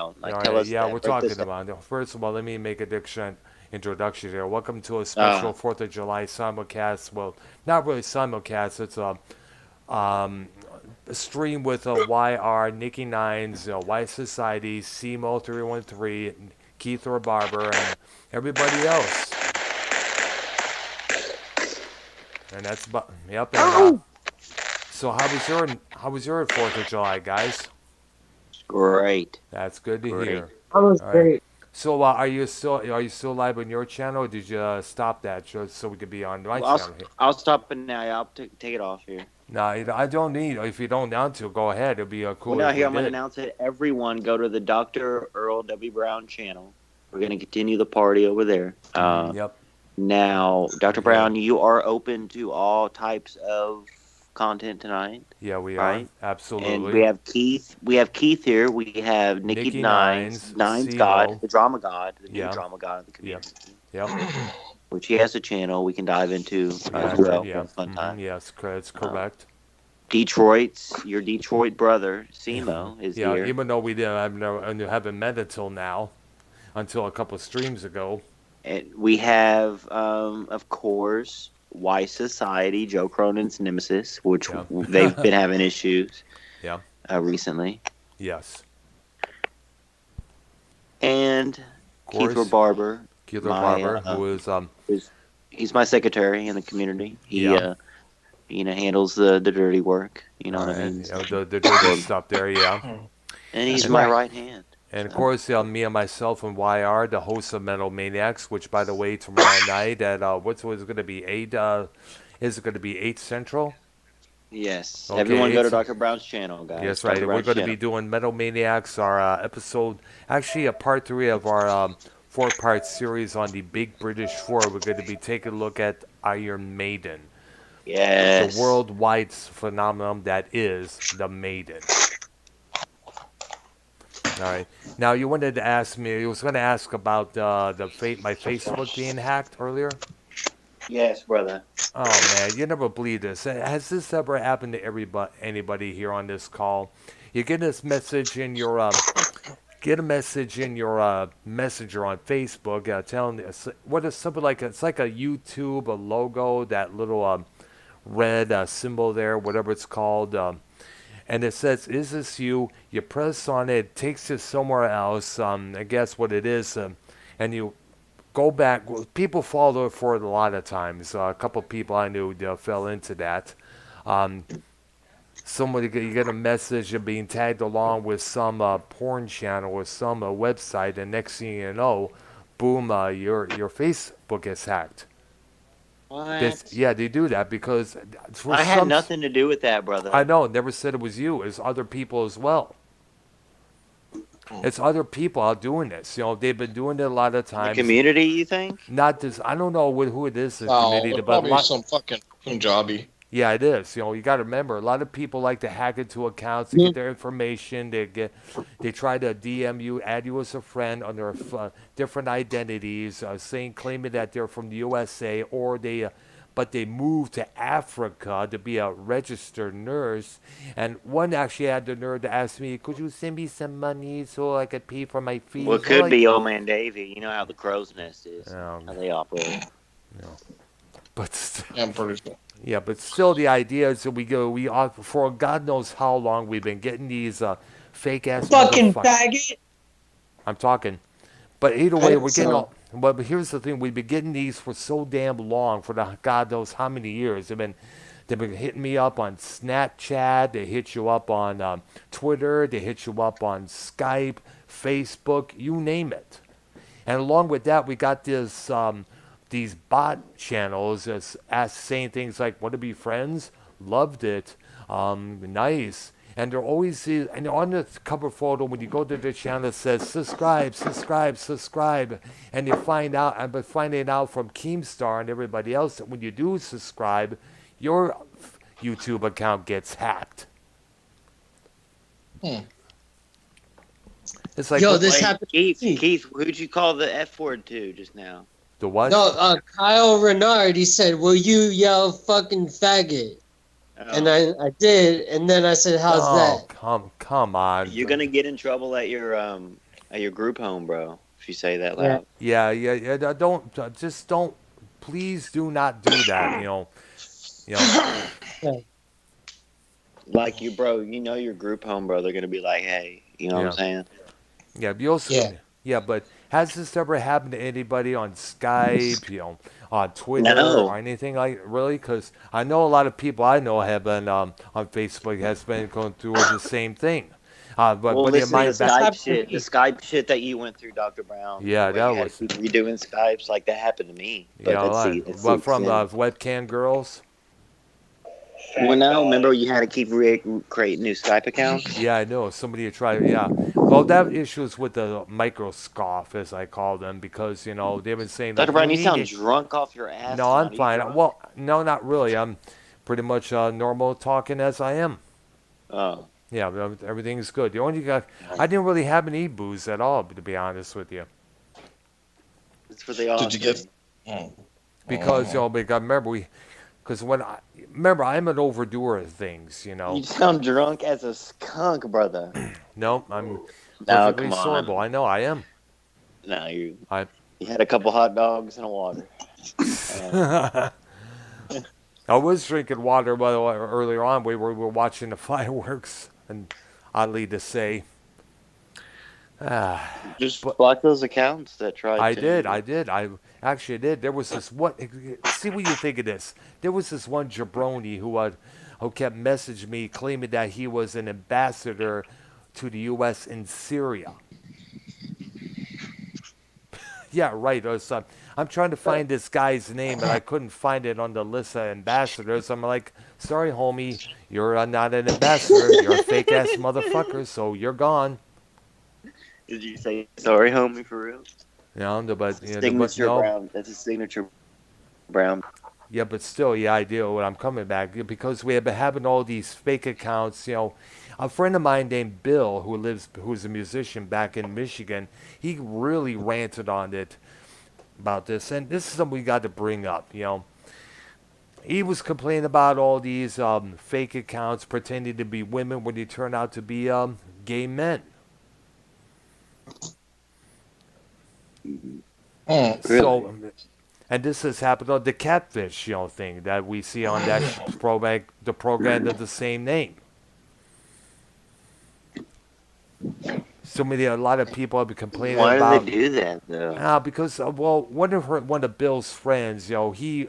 about? Like, All tell right, us yeah, that. we're Break this talking down. about. First of all, let me make a introduction here. Welcome to a Uh, special 4th of July simulcast. Well, not really simulcast. It's a stream with YR, Nicky 9's, Y Society, CMO 313, Keith or Barber, and everybody else. And that's about yep. And Oh, so how was your 4th of July, guys? great, That's good to great. hear. that was All right. great. So are you still live on your channel, or did you stop that just so we could be on my Well, channel here? I'll stop it now. Yeah, I'll take it off here. No, I don't need. If you don't want to, go ahead. It'd be Well, cool now if here we I'm going to did. announce it. Everyone, go to the Dr. Earl W. Brown channel. We're going to continue the party over there. Yep. Now, Dr. Okay. Brown, you are open to all types of content tonight, Yeah, we are right? And we absolutely. have Keith. We have Keith here. We have Nicky Nicky Nines, Nines, Nines God, Simo. the drama god, the new Yeah. drama god of the Yep. community, Yep. which he has a channel we can dive into Yeah, as I heard. well. Yeah. Have a fun time. Yes, it's Um, correct. Your Detroit brother, Yeah. Simo, is Yeah. here. Even though we didn't, I haven't met until now, until a couple of streams ago. And we have, of course, Y Society, Joe Cronin's nemesis, which Yeah. they've been having issues Yeah. recently. Yes. And Of Keith course. Barber, Keeler my Barber, who is is he's my secretary in the community. He yeah. handles the dirty work. You know All what I right. mean? You know, the dirty stuff there. Yeah. And he's That's And my right. right hand. And of So course, me and myself and YR, the hosts of Metal Maniacs, which, by the way, tomorrow night at what's it going to be 8? Is it going to be 8 Central? yes, Okay, everyone go 8. to Dr. Brown's channel, guys. Yes, Dr. right. We're Brown's going to channel. be doing Metal Maniacs, our episode, actually a part 3 of our 4-part series on the Big British Four. We're going to be taking a look at Iron Maiden, the Yes. worldwide phenomenon that is the Maiden. All right. Now you wanted to ask me. You was going to ask about my Facebook being hacked earlier. Yes, brother. Oh man, you never believe this. Has this ever happened to anybody here on this call? You get this message in your messenger on Facebook telling what is something like it's like a YouTube a logo, that little red symbol there, whatever it's called. And it says, "Is this you?" You press on it, it takes you somewhere else. I guess what it is, and you go back. People fall for it a lot of times. A couple of people I knew fell into that. Um, you get a message of being tagged along with some porn channel or some website, and next thing you know, boom, your Facebook is hacked. What? Yeah, they do that because for I had some, nothing to do with that, I brother. know, never said it was you. It's other people as well. It's other people out doing this. They've been doing it a lot of In the times. community, you think? Not this. I don't know who it is, the Oh, committee, it's but a probably lot. some fucking Punjabi. Yeah, it is. You got to remember, a lot of people like to hack into accounts to get their information. They try to DM you, add you as a friend under different identities, claiming that they're from the USA, but they moved to Africa to be a registered nurse. And one actually had the nerve to ask me, "Could you send me some money so I could pay for my Well, it fees?" I'm could like, be old man Davy. You know how the crow's nest is, um, how they operate. but st- Yeah, I'm pretty sure. yeah, but still, the idea is that for God knows how long we've been getting these fake ass Fucking motherfuckers. faggot. I'm talking. But either I way, didn't we're getting know. all. But here's the thing: we've been getting these for so damn long, for the God knows how many years. They've been hitting me up on Snapchat. They hit you up on Twitter. They hit you up on Skype, Facebook, you name it. And along with that, we got these bot channels saying things like, "Want to be friends? Loved it. Nice." And they're always and on the cover photo when you go to the channel it says subscribe, subscribe, subscribe, and you find out. I've been finding out from Keemstar and everybody else that when you do subscribe, your YouTube account gets hacked. Hmm. It's like Yo, what, this Wait, happened. Keith, who'd you call the F word to just now? the what? No, Kyle Renard. He said, "Will you yell fucking faggot?" And Oh. I did, and then I said, "How's Oh, that?" come on. You're gonna get in trouble at your At your group home, bro. If you say that Yeah. loud. Yeah. Just don't. Please do not do that. You know. Yeah. Like you, bro. You know your group home, bro. They're gonna be like, hey, you know what I'm Yeah. saying? Yeah. You also. Yeah. Yeah, but has this ever happened to anybody on Skype? On Twitter No. or anything like really? Because I know a lot of people I know have been on Facebook has been going through the same thing. But Well, buddy of listen, mine It's back. happened to The me. Skype shit that you went through, Dr. Brown, Yeah, where that you had to was. keep redoing Skypes, like that happened to me. But that's the But from extent. webcam girls. Well, no, remember you had to keep creating new Skype accounts. Yeah, I know. Somebody had tried. Yeah. Well, that issue is with the microscope, as I call them, because they've been saying Dr. like you Brown, you need sound it. drunk off your ass No, I'm tonight. Are you fine. drunk? Well, no, not really. I'm pretty much normal talking as I am. Oh, Yeah, everything's good. I didn't really have any booze at all, to be honest with you, it's for the Did you get? offering. Oh. because Oh. because because remember I'm an overdoer of things. You sound drunk as a skunk, brother. No, I'm No, perfectly come sober. on. I know I am. No, I. you had a couple hot dogs and a water. I was drinking water, by the way, earlier on. We were watching the fireworks, and oddly to say, Just but block those accounts that tried I did, to. I did, I actually did. There was this what? See what you think of this. There was this one jabroni who kept messaging me claiming that he was an ambassador to the U.S. in Syria. Yeah, right. I'm trying to find this guy's name, and I couldn't find it on the list of ambassadors. I'm like, sorry, homie, you're not an ambassador. You're a fake ass motherfucker, so you're gone. Did you say sorry, homie, for real? But Signature no, Brown. That's a signature Brown. yeah, but still, yeah, I do. When I'm coming back because we have been having all these fake accounts. A friend of mine named Bill, who's a musician back in Michigan, he really ranted on it about this, and this is something we got to bring up. He was complaining about all these fake accounts pretending to be women when they turn out to be gay men. Oh. So, and this has happened on the catfish, thing that we see on that program, the program of the same name. A lot of people have been complaining Why do about. they do that though? Because one of Bill's friends,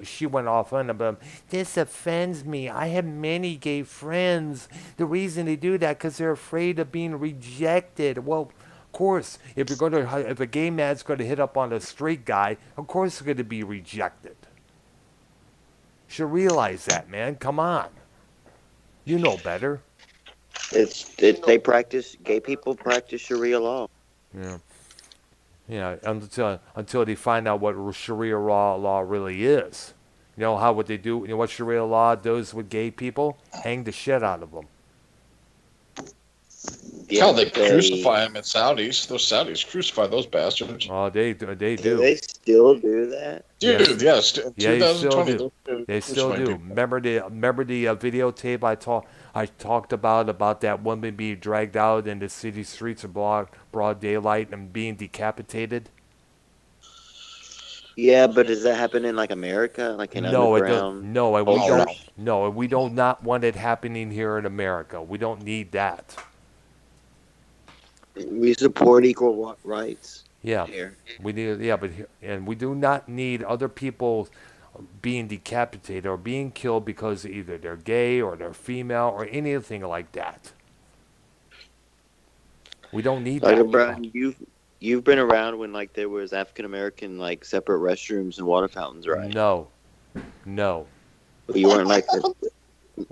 she went off on him. This offends me. I have many gay friends. The reason they do that because they're afraid of being rejected. Well, of course, if a gay man's going to hit up on a straight guy, of course they're going to be rejected. You should realize that, man. Come on, you know better. Gay people practice Sharia law. Yeah. Yeah, until they find out what Sharia law really is. You know what they do? You know what Sharia law does with gay people? Hang the shit out of them. Yeah, Hell, they but crucify them in Saudis. Those Saudis crucify those bastards. Oh, they do do. they still do that? Dude, yes. In Yeah, they still 2020, do. They still crucifying do. people. Remember the videotape I talked about that woman being dragged out in the city streets of broad daylight and being decapitated? Yeah, but does that happen in like America, like in No, it don't. underground No, and we Oh, don't. no. No, and we don't not want it happening here in America. We don't need that. We support equal rights Yeah, here. we need. Yeah, and we do not need other people being decapitated or being killed because either they're gay or they're female or anything like that. We don't need Dr. that. Brown, you've been around when like there was African American like separate restrooms and water fountains, right? No. But you weren't like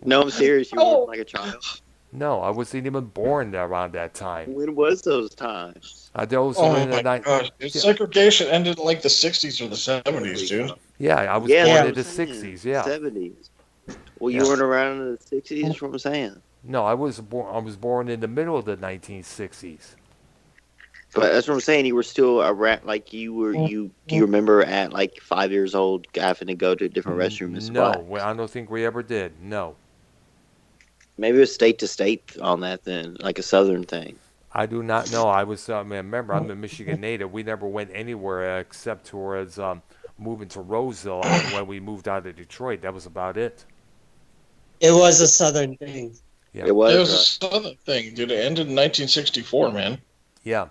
No, I'm serious. You weren't like a child. No, I wasn't even born around that time. When was those times? Those were Oh in the my night. gosh. Segregation ended in like the 60s or the 70s, dude. Yeah, I was Yeah, born that's in the what I'm saying. '60s. Yeah. 70s. Well, Yeah. you weren't around in the 60s. That's what I'm saying. No, I was born in the middle of the 1960s. But that's what I'm saying. You were still around, like you were. Do you remember at like 5 years old having to go to a different restroom as No, well? I don't think we ever did. No. Maybe it was state to state on that then, like a southern thing. I do not know. I was, remember, I'm a Michigan native. We never went anywhere except towards moving to Roseville when we moved out of Detroit. That was about it. It was a southern thing. Yeah. It It was was a southern thing, dude. It ended in 1964, man. Yeah.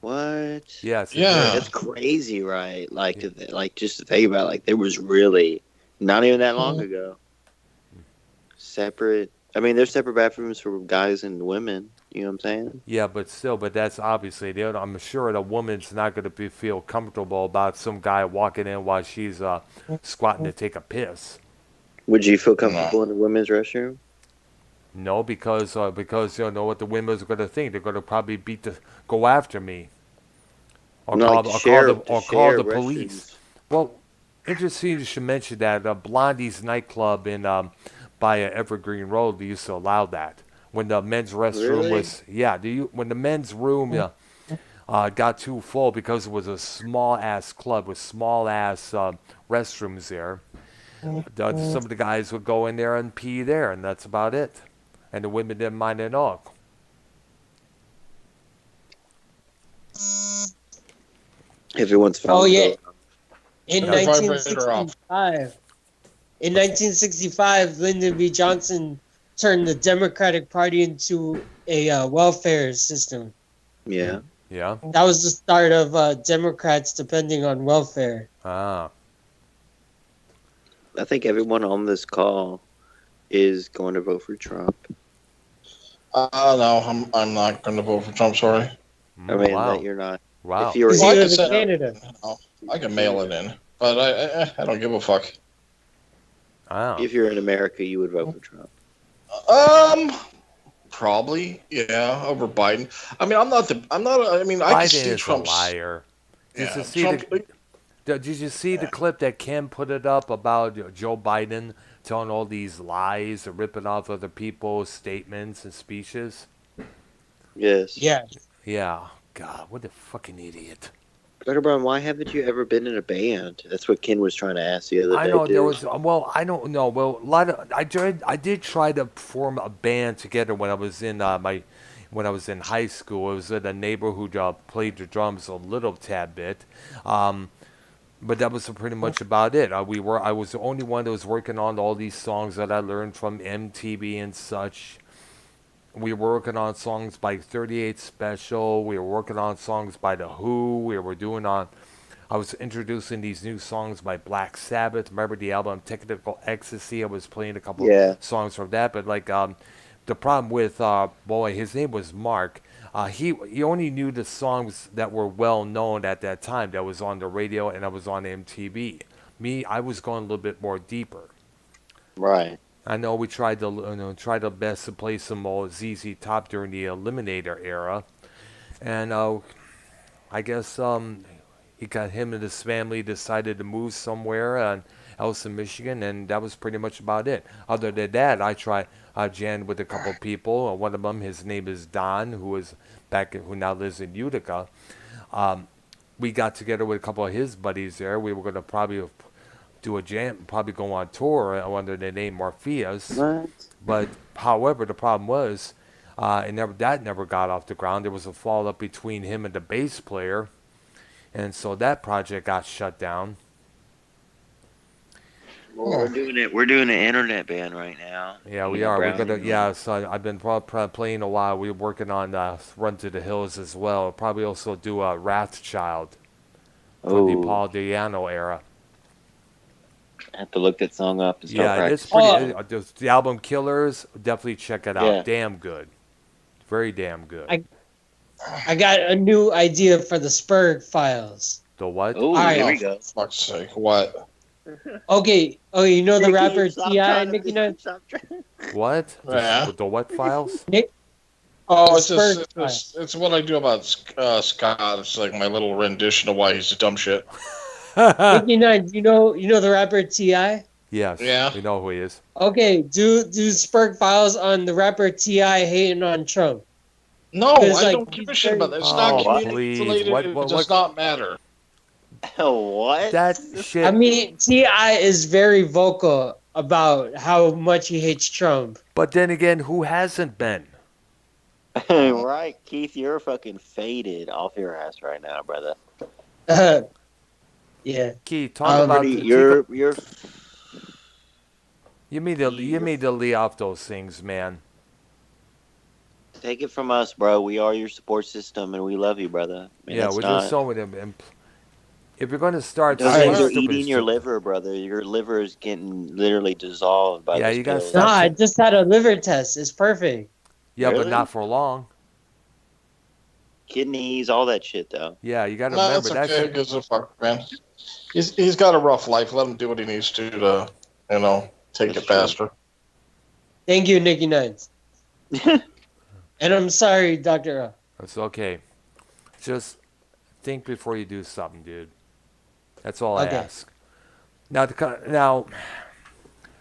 what? Yes, it did. Yeah. That's crazy, right? Like, Yeah. like just to think about, it, like there was really not even that long Mhm. ago. Separate. I mean, there's separate bathrooms for guys and women. You know what I'm saying? Yeah, but still, but that's obviously, I'm sure the woman's not going to feel comfortable about some guy walking in while she's squatting to take a piss. Would you feel No. comfortable in the women's restroom? No, because you know what the women's are going to think. They're going to probably go after me, or No, call like the, to or call share the, to or call share the police. restrooms. Well, interesting you should mention that Blondie's nightclub in by Evergreen Road, they used to allow that. When the men's restroom Really? was, yeah, when the men's room got too full because it was a small ass club with small ass restrooms there. Some of the guys would go in there and pee there, and that's about it. And the women didn't mind at all. Everyone's phone. Oh yeah, in Yeah. Turn the vibrator off. 1965. In 1965, Lyndon B. Johnson turned the Democratic Party into a welfare system. Yeah. Yeah. That was the start of Democrats depending on welfare. Ah. I think everyone on this call is going to vote for Trump. No, I'm not going to vote for Trump. Sorry. I mean, Wow. that you're not. Wow. If you're, Because Well, I you can live in say- Canada. No, I can mail it in, but I don't give a fuck. Wow. if you're in America, you would vote for Trump. Probably, yeah, over Biden. I mean, I mean, I can Biden see is a Trump's. liar. Yeah, Did you see the clip that Kim put it up about Joe Biden telling all these lies and ripping off other people's statements and speeches? Yes. Yeah. Yeah. God, what a fucking idiot. Dr. Brown, why haven't you ever been in a band? That's what Ken was trying to ask the other day. I know there dude. was I don't know. Well, a lot of I did try to form a band together when I was in when I was in high school. It was with a neighbor who played the drums a little tad bit. But that was pretty much about it. I was the only one that was working on all these songs that I learned from MTV and such. We were working on songs by 38 Special. We were working on songs by The Who. I was introducing these new songs by Black Sabbath. Remember the album Technical Ecstasy? I was playing a couple Yeah. songs from that. But the problem with his name was Mark. He only knew the songs that were well known at that time. That was on the radio and I was on MTV. Me, I was going a little bit more deeper. Right. I know we tried our best to play some old ZZ Top during the Eliminator era, and I guess he got him and his family decided to move somewhere else in Michigan, and that was pretty much about it. Other than that, I jammed with a couple of people. One of them, his name is Don, who now lives in Utica. We got together with a couple of his buddies there. We were going to probably do a jam, probably go on tour under the name Morpheus. What? But however, the problem was, that never got off the ground. There was a fall up between him and the bass player, and so that project got shut down. Well, we're doing an internet band right now. Yeah, we You know, are. We're Brown, gonna. you know. Yeah, so I've been playing a while. We're working on Run to the Hills as well. Probably also do a Wrathchild for the Oh, Paul Diano era. I have to look that song up and start Yeah, it's practicing. pretty. The album Killers, definitely check it out. Yeah. Damn good, very damn good. I got a new idea for the Spurg Files. The what? Oh, Alright. here we go. For fuck's sake, what? Okay. Oh, you know the Nicky, rapper stop T.I. trying to Nicky be- Nuts? stop trying- What? Yeah. The what files? Oh, it's what I do about Scott. It's like my little rendition of why he's a dumb shit. Nicky Nuts, you know the rapper T.I.? Yes. Yeah. We know who he is. Okay, do Spurg Files on the rapper T.I. hating on Trump. No, It's I like- don't give a shit about that. It's Oh, not please. community related. What- It does not matter. What? That shit. I mean, T.I. is very vocal about how much he hates Trump. But then again, who hasn't been? Right, Keith, you're fucking faded off your ass right now, brother. Yeah. Keith, talk about You're you need to lay off those things, man. take it from us, bro. We are your support system, and we love you, brother. I mean, Yeah, that's we're just not. so many. If you're going to start Those saying things are stupid eating your shit, liver, brother. Your liver is getting literally dissolved by yeah, those you got to pills. Nah, stop. I just had a liver test. It's perfect. Yeah, but Really? not for long. Kidneys, all that shit, though. Yeah, you got to No, remember that's okay. that's Who gives a fuck, man? He's got a rough life. Let him do what he needs to take That's it true. faster. Thank you, Nicky 9's. And I'm sorry, Dr. it's okay. Just think before you do something, dude. That's all I Okay. ask.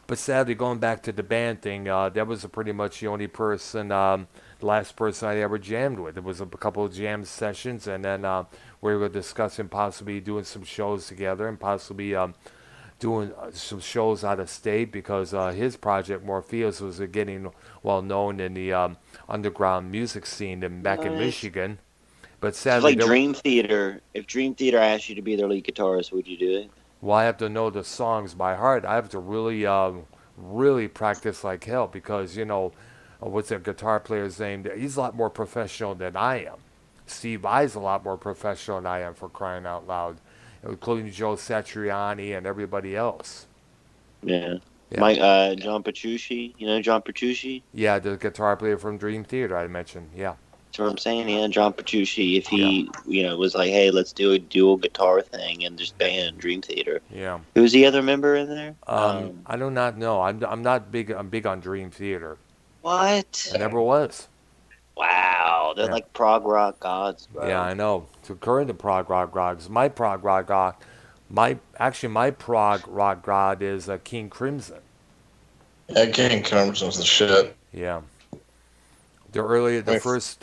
But sadly, going back to the band thing, that was pretty much the only person, the last person I ever jammed with. It was a couple of jam sessions, and then we were discussing possibly doing some shows together and possibly doing some shows out of state because his project Morpheus was getting well known in the underground music scene back in What? Michigan. But So sadly, like Dream Theater, if Dream Theater asked you to be their lead guitarist, would you do it? well, I have to know the songs by heart. I have to really practice like hell because what's that guitar player's name? He's a lot more professional than I am. Steve Vai's a lot more professional than I am, for crying out loud, including Joe Satriani and everybody else. Yeah. Yeah. Mike, John Petrucci, you know John Petrucci? Yeah, the guitar player from Dream Theater I mentioned. Yeah. That's what I'm saying. Yeah, John Petrucci. If Yeah. he, was like, hey, let's do a dual guitar thing and just band Dream Theater. Yeah. Who's the other member in there? I do not know. I'm not big. I'm big on Dream Theater. What? I never was. Wow, they're Yeah. like prog rock gods, bro. Yeah, I know. To current the prog rock gods, my prog rock god, my prog rock god is King Crimson. Yeah, King Crimson's the shit. Yeah. The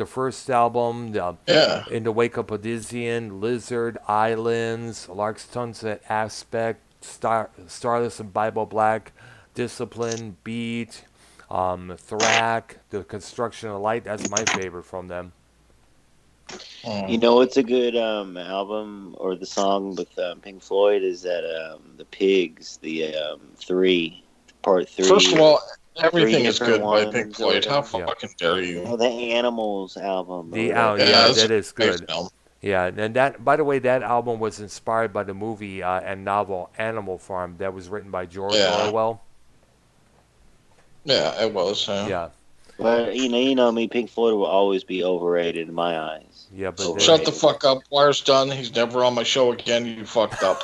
first album, Yeah. In the Wake Up Odyssean, Lizard, Islands, Lark's Sunset Aspect, Starless and Bible Black, Discipline, Beat, Thrack, The Construction of Light. That's my favorite from them. You know what's a good album or the song with Pink Floyd is that the Pigs, the part 3. First of all, everything is different good by ones Pink or Floyd. How Yeah. fucking dare you? Oh, the Animals album. Yeah, that's that is a great good. film. Yeah, and that, by the way, that album was inspired by the movie and novel Animal Farm that was written by George Orwell. Yeah, it was. Yeah, But you know me, Pink Floyd will always be overrated in my eyes. yeah, but So Shut the fuck up. Wire's done. He's never on my show again. You fucked up.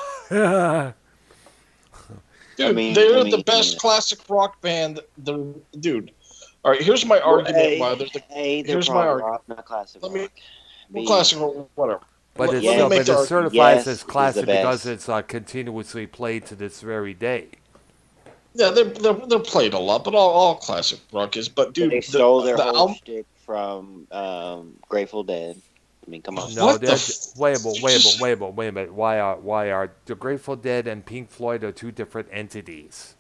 Dude, they're the best classic rock band. Dude. All right, here's my argument. Why they're here's my argument. Rock, not classic Let me. rock. Well, classic rock, whatever. But Let it's, me make the argument. certified Yes, as is classic the because best. it's continuously played to this very day. Yeah, they're played a lot, but all classic rock is. But dude, They stole their the whole album. shtick from Grateful Dead. I mean, come on. No, What the wait a minute. Why are the Grateful Dead and Pink Floyd are two different entities?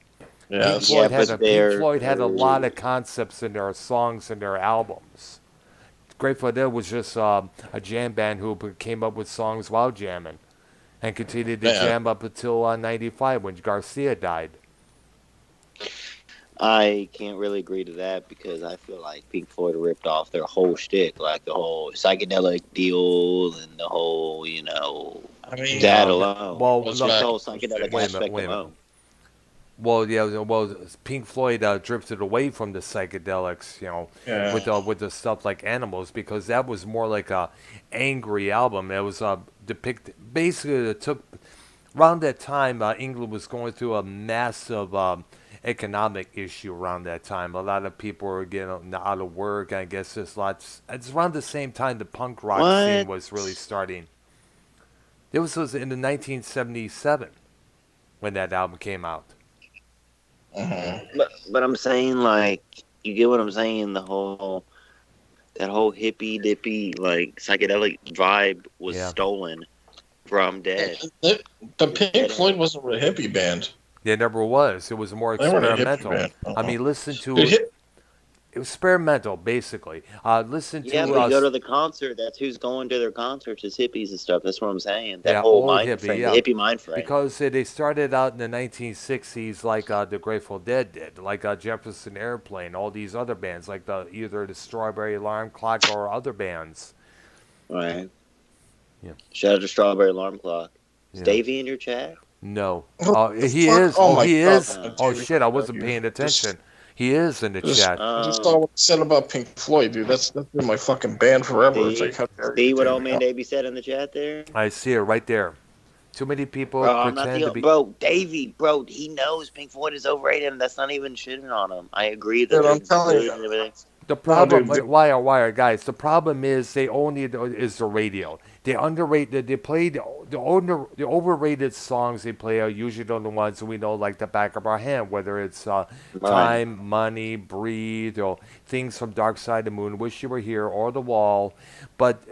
Yeah, Pink Floyd but had a lot of concepts in their songs and their albums. Grateful Dead was just a jam band who came up with songs while jamming, and continued to jam up until '95 when Garcia died. I can't really agree to that because I feel like Pink Floyd ripped off their whole shtick, like the whole psychedelic deal and the whole, I mean, that alone. Well, Just look, the whole psychedelic aspect wait a minute. alone. Well, yeah, Pink Floyd drifted away from the psychedelics, with the stuff like Animals, because that was more like a angry album. It was basically it took around that time. England was going through a massive economic issue around that time. A lot of people were getting out of work. I guess it's around the same time the punk rock scene was really starting. It was in the 1977 when that album came out. But I'm saying, like, you get what I'm saying? That whole hippie dippy like psychedelic vibe was stolen from Dead. The Pink Floyd wasn't a hippie band. It never was. It was more They weren't a hippie experimental. band. I mean, listen to experimental, basically. Listen to Yeah, but you go to the concert. That's who's going to their concerts is hippies and stuff. That's what I'm saying. That whole old mind hippie, frame, the hippie mind frame. Because they started out in the 1960s like the Grateful Dead did, like Jefferson Airplane, all these other bands, like either the Strawberry Alarm Clock or other bands. Right. Yeah. Shout out to Strawberry Alarm Clock. Is Yeah. Davey in your chat? No. He is. Oh, he is. God. Oh shit! I wasn't paying attention. He is in the chat. I just saw what he said about Pink Floyd, dude. That's been my fucking band forever. See what old man Davey said in the chat there? I see it right there. Too many people pretend to be. Bro, Davey, bro, he knows Pink Floyd is overrated, and that's not even shitting on him. I agree that I'm telling you. and everything. The problem, wire guys. The problem is they only is the radio. They underrate. They play the overrated songs they play are usually the ones we know like the back of our hand. Whether it's Time, Money, Breathe, or things from Dark Side of the Moon, Wish You Were Here, or The Wall. But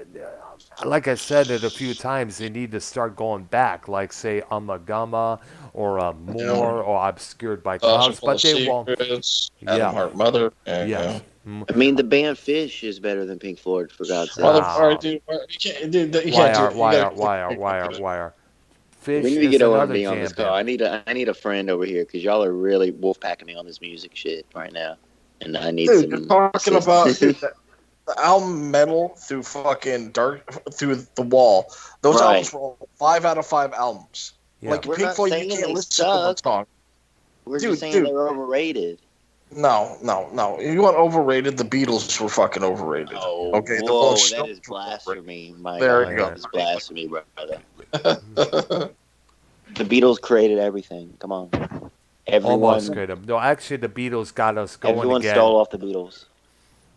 like I said it a few times, they need to start going back, like say Amagama or More or Obscured by Clouds. But they won't. Adam Heart Mother. Yes. I mean, the band Fish is better than Pink Floyd, for God's sake. Wow. Dude, you can't Wire. Fish we need to is get another O&B on this call. I need a friend over here because y'all are really wolfpacking me on this music shit right now, and I need some. You're talking about the album Metal through fucking Dark through the Wall. Those albums were all 5 out of 5 albums. Yeah. Like Pink Floyd, you can't listen to one song. We're just saying they're overrated. No. You want overrated? The Beatles were fucking overrated. Oh, okay. Whoa, that is blasphemy. There you go. That is blasphemy, brother. The Beatles created everything. Come on. Almost created. No, actually, the Beatles got us going everyone again. Stole off the Beatles.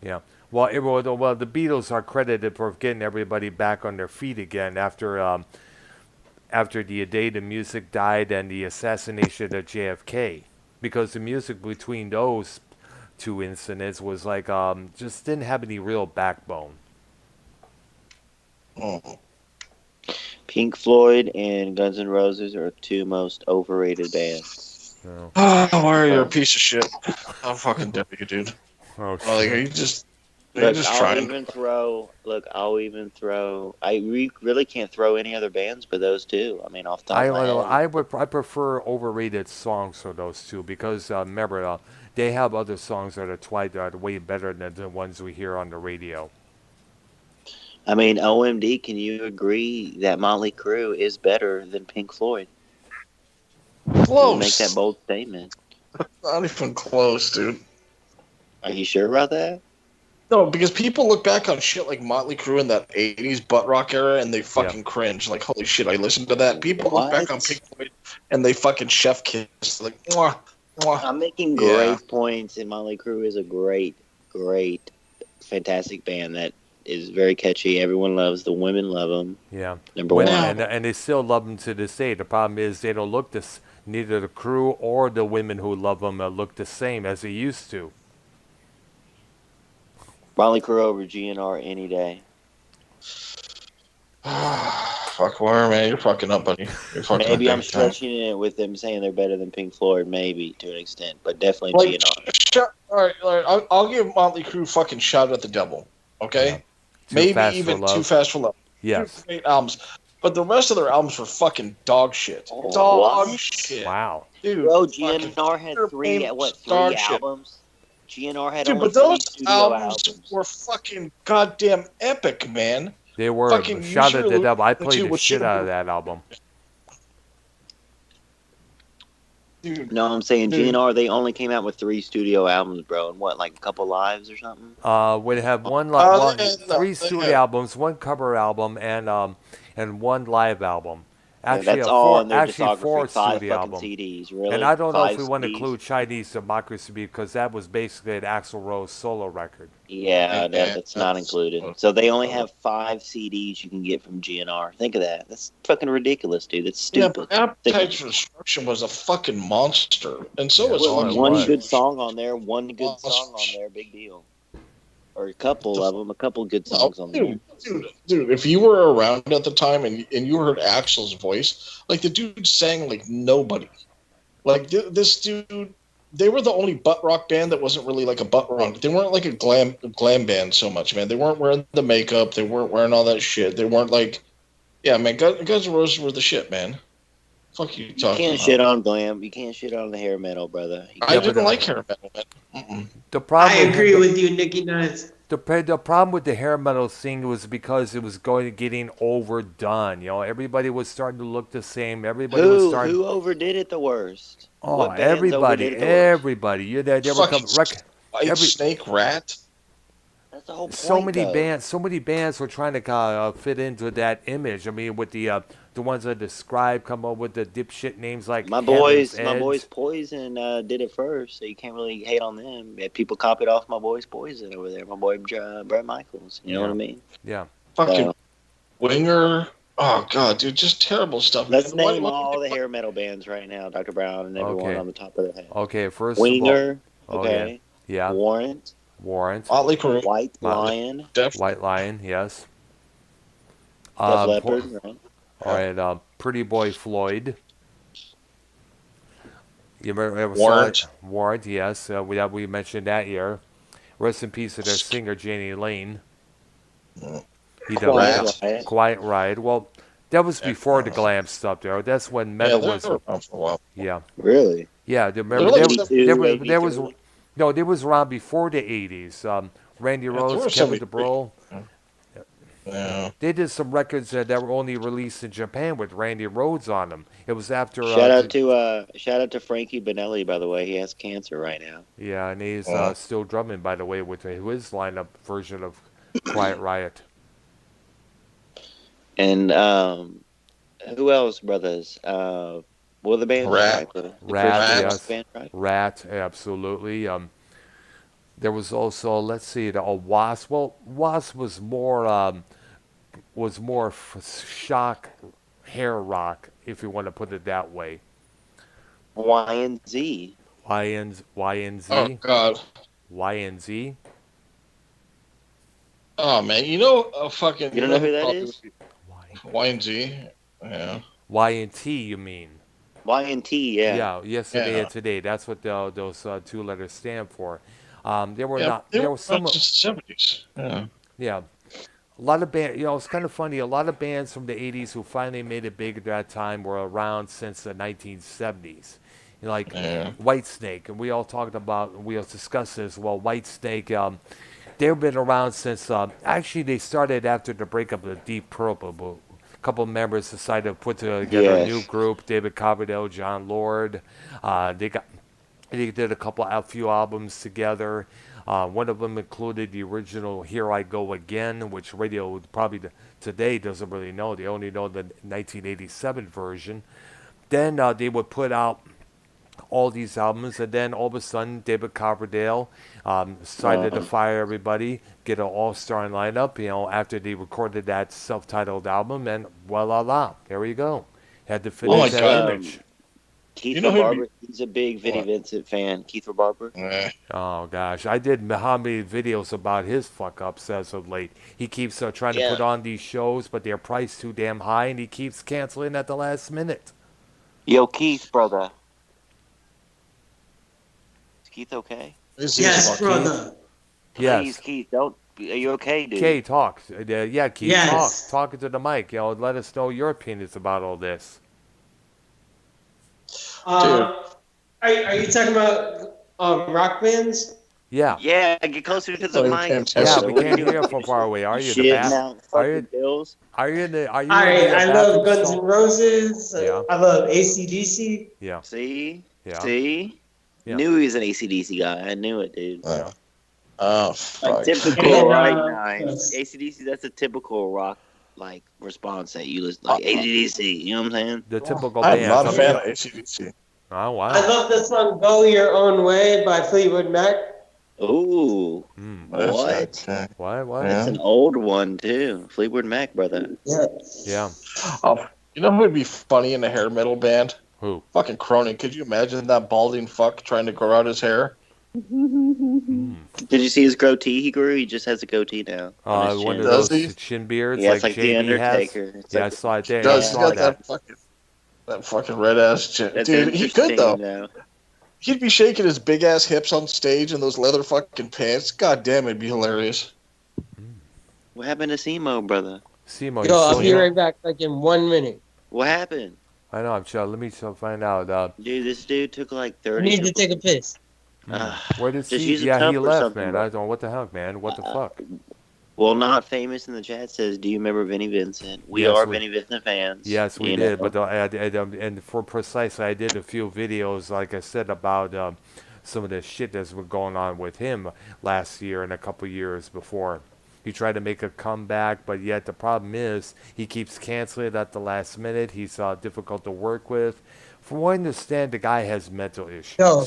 Yeah. Well, the Beatles are credited for getting everybody back on their feet again after the day the music died and the assassination of JFK. Because the music between those two incidents was like just didn't have any real backbone. Pink Floyd and Guns N' Roses are two most overrated bands. Oh, Mario, you're a piece of shit. I'll fucking dare you, dude. Oh, like, are you just I'll even throw. I really can't throw any other bands but those two. I mean, off the top of my head. I prefer overrated songs for those two because remember they have other songs that are way better than the ones we hear on the radio. I mean, OMD, can you agree that Motley Crue is better than Pink Floyd? Close. Make that bold statement. Not even close, dude. Are you sure about that? No, because people look back on shit like Motley Crue in that 80s butt rock era and they fucking cringe. Like, holy shit, I listened to that. People look back on Pink Floyd and they fucking chef kiss. Like, mwah, mwah. I'm making great points, and Motley Crue is a great, fantastic band that is very catchy. Everyone loves. The women love them. Yeah. Number one. And they still love them to this day. The problem is they don't look neither the crew or the women who love them look the same as they used to. Motley Crue over GNR any day. Fuck, where, man? You're fucking up, buddy. Maybe I'm stretching it with them saying they're better than Pink Floyd, maybe to an extent, but definitely GNR. All right. I'll give Motley Crue fucking Shout at the Devil. Okay, yeah. Maybe even Too Fast for Love. Yes, 2 great albums, but the rest of their albums were fucking dog shit. Shit. Wow, dude. Bro, GNR had three albums. GNR had but those albums were fucking goddamn epic, man. They were. Fucking Shout at the Devil. I played the shit out of that album. Dude, no, I'm saying GNR. They only came out with 3 studio albums, bro, and like a couple lives or something. We have 3 studio albums, 1 cover album, and 1 live album. Actually, that's all in their 4 studio albums. CDs, really. And I don't know if we want to include Chinese Democracy because that was basically an Axl Rose solo record. Yeah, that's not included. So they only have 5 CDs you can get from GNR. Think of that. That's fucking ridiculous, dude. That's stupid. Yeah, but Appetite for Destruction was a fucking monster, and so was one good song on there. One good song on there. Big deal. Or a couple of them, a couple good songs on there. Dude, if you were around at the time and you heard Axl's voice, like the dude sang like nobody. Like this dude they were the only butt rock band that wasn't really like a butt rock. They weren't like a glam band so much, man. They weren't wearing the makeup. They weren't wearing all that shit. They weren't like, yeah, man. Guns N' Roses were the shit, man. Fuck you talking about? You can't shit on glam. You can't shit on the hair metal, brother. I didn't like hair metal, man. The problem I agree with you, Nicky. Nice. The problem with the hair metal thing was because it was getting overdone. You know, everybody was starting to look the same. Everybody was starting. Who overdid it the worst? Oh, everybody. You know, they were Snake Rat. That's the whole point. So many bands were trying to fit into that image. I mean, with the ones I described, come up with the dipshit names like my boys Poison did it first, so you can't really hate on them. People copied off my boys Poison over there. My boy Brett Michaels. You know what I mean? Yeah. Fucking Winger. Oh god, dude, just terrible stuff. Let's name all the hair metal bands right now, Dr. Brown and everyone on the top of their head. Okay, first Winger. of all, Okay. Yeah. Warrant. Motley Crue. White Lion. White Lion, yes. Def Leppard, right? All right, Pretty Boy Floyd. You remember Warrant, yes. We mentioned that year. Rest in peace to their singer, Janie Lane. Quiet Riot. Well, that was before the glam stuff there. That's when metal was... for a while. Yeah. Really? Yeah, remember, there was around before the 80s. Randy Rhoads, Kevin DeBro. Yeah. They did some records that were only released in Japan with Randy Rhoads on them. It was after shout out to Frankie Benelli, by the way. He has cancer right now. Yeah, and he's still drumming, by the way, with his lineup version of Quiet Riot. And who else, brothers? What are the bands? Rat, yes. Band, right? Rat, absolutely. There was also, let's see, Wasp. Well, Wasp was more shock hair rock, if you want to put it that way. YNZ. YNZ. Oh God. YNZ. Oh man, you know fucking. You don't know who that is? YNZ. Yeah. YNT, you mean? YNT, yeah. Yeah, yesterday and today. That's what those two letters stand for. There were some 70s. Yeah. Yeah. A lot of bands, it's kind of funny. A lot of bands from the 80s who finally made it big at that time were around since the 1970s. Like Whitesnake, and we all discussed this. Well, Whitesnake, they've been around since, actually they started after the breakup of Deep Purple. A couple of members decided to put together a new group, David Coverdale, John Lord. They did a few albums together. One of them included the original Here I Go Again, which radio probably today doesn't really know. They only know the 1987 version. Then they would put out all these albums, and then all of a sudden David Coverdale decided to fire everybody, get an all-star lineup, after they recorded that self-titled album, and voila, there you go. Had to finish that image. Keith Barber, he's a big Vinnie Vincent fan. Keith Barber. Oh gosh, I did how many videos about his fuck-ups as of late. He keeps trying to put on these shows, but they're priced too damn high, and he keeps canceling at the last minute. Yo, Keith, brother. Is Keith okay? Yes, brother. Yes. Please, Keith, are you okay, dude? Keith, talk. Yeah, Keith, talk into the mic. Let us know your opinions about all this. Are you talking about rock bands? Yeah. Yeah, get closer to the mic. Yeah, we can't hear from far away. Are you the best? Are you in the? I love Guns N' Roses. Yeah. I love AC/DC. Yeah. See? Yeah. See? Yeah. Knew he was an AC/DC guy. I knew it, dude. Oh, fuck. Typical AC/DC. That's a typical rock response that you listen AC/DC. You know what I'm saying? The typical band. I'm not a fan of AC/DC. Oh wow! I love the song "Go Your Own Way" by Fleetwood Mac. Ooh, what? What? That's an old one too. Fleetwood Mac, brother. Yeah. You know who would be funny in a hair metal band? Who? Fucking Cronin. Could you imagine that balding fuck trying to grow out his hair? Did you see his goatee he grew? He just has a goatee now. One of those chin beards like it's JD the Undertaker. has. Yeah, I saw it there. He's got that fucking red ass chin. Dude, he could though. He'd be shaking his big ass hips on stage in those leather fucking pants. God damn, it'd be hilarious. What happened to Simo, brother? Simo, Yo, you I'll still be here? right back, like in 1 minute. What happened? I know. Let me find out. Dude, this dude took like I 30 need to take a piss. Where did Just he? use a Yeah, he cup or left, something, man. bro. I don't. What the heck, man? What the fuck? Well, not famous in the chat says, "Do you remember Vinnie Vincent? We Yes, are we- Vinnie Vincent fans." Yes, we you did. know? But and for precisely, I did a few videos, like I said, about some of the shit that's been going on with him last year and a couple years before. He tried to make a comeback, but yet the problem is he keeps canceling it at the last minute. He's difficult to work with. From what I understand, the guy has mental issues. Yo,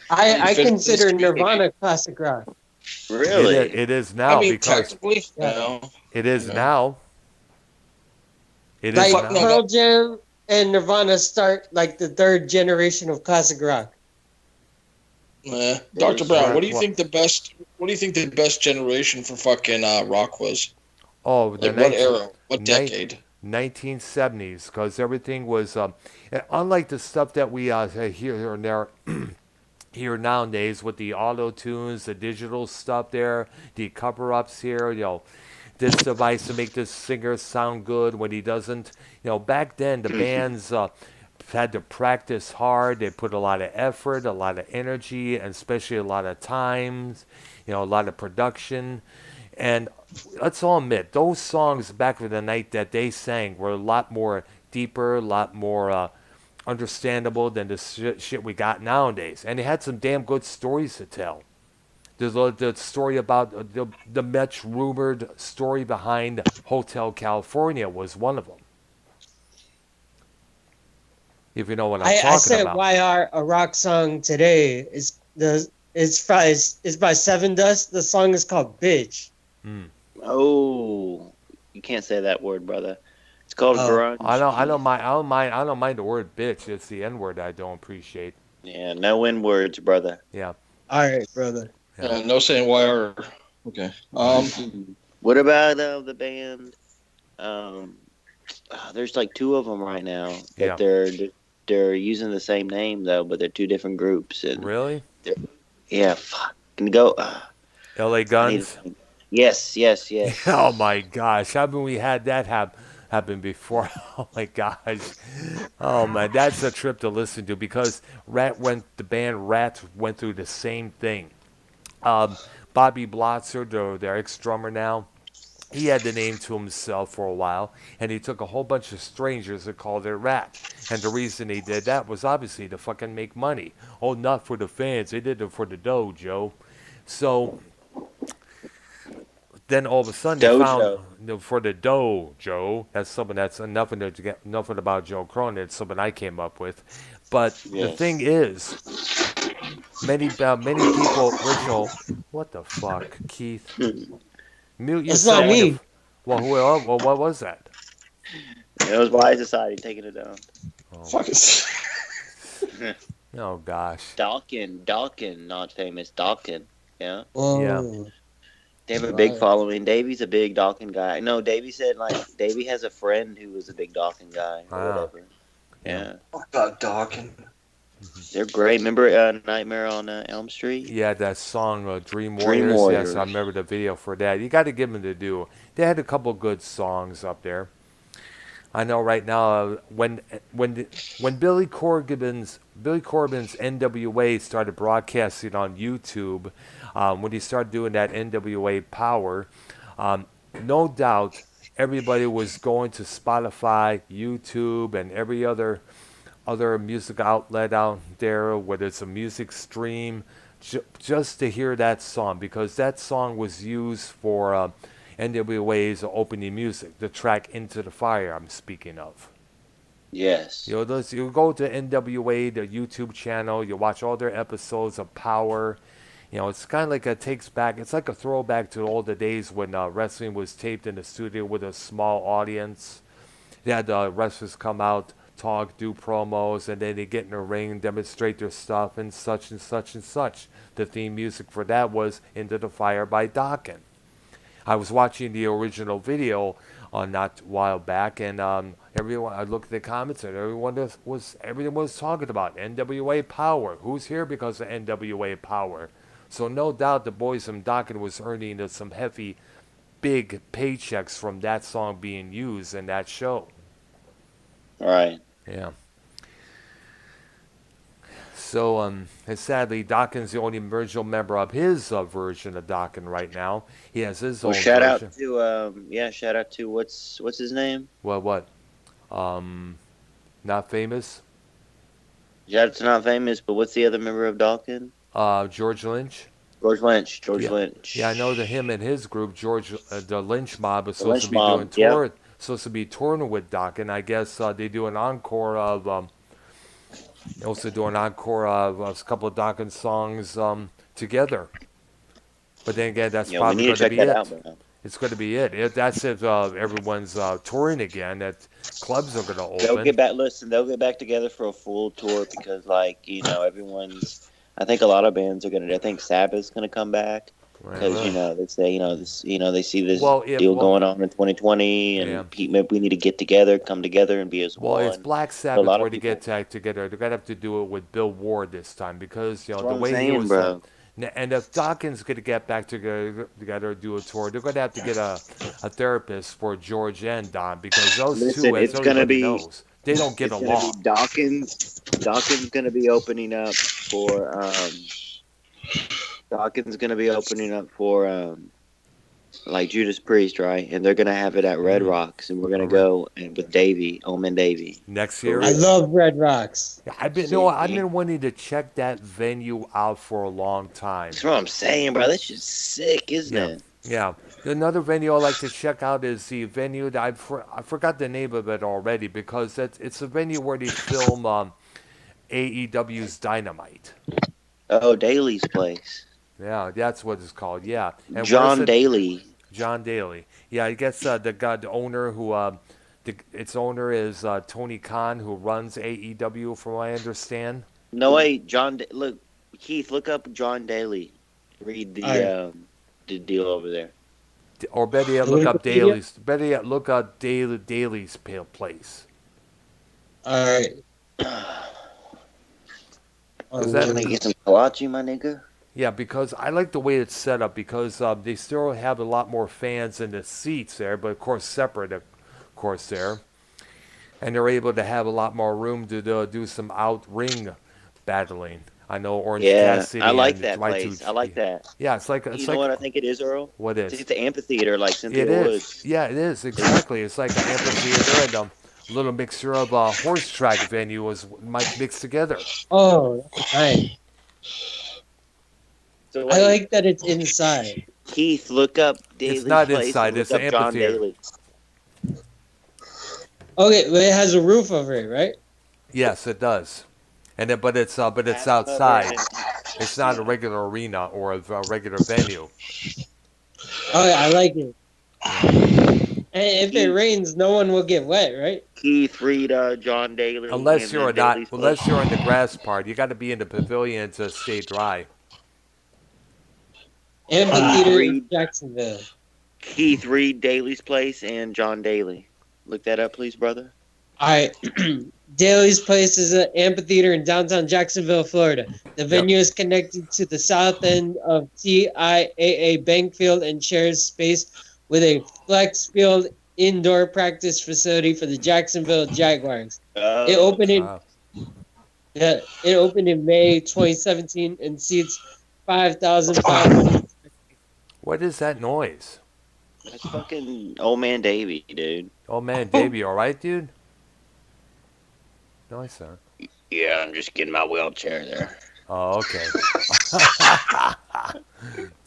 I He consider finished- Nirvana classic rock. Really? It is now because technically, Yeah. no. it is Yeah. now. It is Like Fuck no. Pearl Jam and Nirvana start like the third generation of classic rock. Dr. Brown, what do you Well- think the best? What do you think the best generation for fucking rock was? Oh, the Like what era? What nin- decade? 1970s, because everything was unlike the stuff that we hear now here nowadays with the auto tunes, the digital stuff there, the cover ups here, this device to make this singer sound good when he doesn't. Back then the bands had to practice hard. They put a lot of effort, a lot of energy, and especially a lot of times, a lot of production. And let's all admit, those songs back in the night that they sang were a lot more deeper, a lot more understandable than the shit we got nowadays. And they had some damn good stories to tell. There's the story about the much rumored story behind Hotel California was one of them. If you know what I'm I talking said about. a rock song today is by Seven Dust. The song is called Bitch. Oh, you can't say that word, brother. It's called grunge. I don't mind the word bitch. It's the N word I don't appreciate. Yeah, no N words, brother. Yeah. All right, brother. Yeah. No saying why or okay. What about the band? There's like two of them right now, Yeah. but they're using the same name though, but they're two different groups. And Really? yeah, fucking go. L.A. Guns. Yes. Oh my gosh! Haven't we had that happen before? Oh my gosh! Oh man, that's a trip to listen to because the band Rat went through the same thing. Bobby Blotzer, their ex-drummer now, he had the name to himself for a while, and he took a whole bunch of strangers and called it Rat. And the reason he did that was obviously to fucking make money. Oh, not for the fans. They did it for the dough, Joe. So then all of a sudden they found for the dough, Joe. That's something that's nothing about Joe Cronin. It's something I came up with. But the thing is, many people original. What the fuck, Keith? Mute It's not me. Well, what was that? It was Wise Society taking it down. Oh gosh. Dawkin, not famous. Dawkin, yeah. Oh. Yeah. They have a big following. Davy's a big Dawkin guy. No, Davy said Davy has a friend who was a big Dawkin guy or whatever. Yeah. Oh God, Dawkin. They're great. Remember Nightmare on Elm Street? Yeah, that song Dream Dream Warriors. Warriors. Yes, I remember the video for that. You got to give them the due. They had a couple good songs up there. I know right now when Billy Corgan's NWA started broadcasting on YouTube, when he started doing that NWA Power, no doubt everybody was going to Spotify, YouTube, and every other music outlet out there, whether it's a music stream, just to hear that song, because that song was used for NWA's opening music, the track Into the Fire I'm speaking of. Yes. You go to NWA, the YouTube channel, you watch all their episodes of Power. It's kind of like it's like a throwback to all the days when wrestling was taped in the studio with a small audience. They had the wrestlers come out, talk, do promos, and then they get in the ring, demonstrate their stuff, and such and such and such. The theme music for that was Into the Fire by Dawkins. I was watching the original video not a while back, and everyone, I look at the comments and everyone was talking about NWA Power. Who's here because of NWA Power? So no doubt the boys from Dokken was earning some hefty, big paychecks from that song being used in that show. Right. Yeah. So, and sadly, Dokken's the only original member of his version of Dokken right now. He has his own shout version. out to shout out to what's his name? What? Not famous? Shout out to Not Famous, but what's the other member of Dokken? George Lynch. George Lynch. Yeah, I know that him and his group, the Lynch Mob, is supposed to be Mob, supposed to be touring with Dokken. I guess they do an encore of. They also do an encore of a couple of Dokken songs together. But then again, that's probably going to be it. It's going to be it. That's if everyone's touring again. That clubs are going to open. They'll get back. Listen, they'll get back together for a full tour because, everyone's. I think a lot of bands are going to. I think Sabbath's going to come back because they say they see this deal going on in 2020, and we need to get together, come together, and be as one. Well, it's Black Sabbath where they get together. They're going to have to do it with Bill Ward this time because the way he was. Bro. And if Dokken's going to get back together and do a tour, they're going to have to get a therapist for George and Don because those two, as everybody knows, they don't get along. Dawkins going to be opening up for like Judas Priest, right? And they're going to have it at Red Rocks, and we're going to go with Old Man Davey next year. I love Red Rocks. I've been wanting to check that venue out for a long time. That's what I'm saying, bro. That's just sick, isn't it? Yeah. Another venue I like to check out is the venue that I forgot the name of it already because it's a venue where they film AEW's Dynamite. Oh, Daly's place. Yeah, that's what it's called. Yeah, and John Daly. John Daly. Yeah, I guess the owner who its owner is Tony Khan, who runs AEW, from what I understand. No wait, look, Keith, look up John Daly. Read the deal over there. Or better yet, look up Daly's. Better yet, look up Daly's place. All right. Can I get some kolache, my nigga? Yeah, because I like the way it's set up because they still have a lot more fans in the seats there, but of course separate, there. And they're able to have a lot more room to do some out-ring battling. I know Orange Cassidy. I like that place. I like that. Yeah, it's like what I think it is, Earl? What is? It's an amphitheater like Cynthia Woods. Yeah, it is, exactly. It's like an amphitheater and a little mixture of a horse track venue might mix together. Oh, that's nice. So I like that it's inside. Keith, look up Daly's It's not place inside, it's an amphitheater. Okay, but it has a roof over it, right? Yes, it does. But it's outside. It's not a regular arena or a regular venue. Okay, I like it. And if it rains, no one will get wet, right? Keith, read John Daly. Unless you're in the grass part, you got to be in the pavilion to stay dry. Amphitheater in Jacksonville. Keith, read Daly's place and John Daly. Look that up, please, brother. All right. Daly's Place is an amphitheater in downtown Jacksonville, Florida. The venue is connected to the south end of TIAA Bank Field and shares space with a flex field indoor practice facility for the Jacksonville Jaguars. It opened in May 2017 and seats 5,500. What is that noise? That's fucking Old Man Davey, dude. Old Man Davey, all right, dude? Nice, sir. Yeah, I'm just getting my wheelchair there. Oh, okay.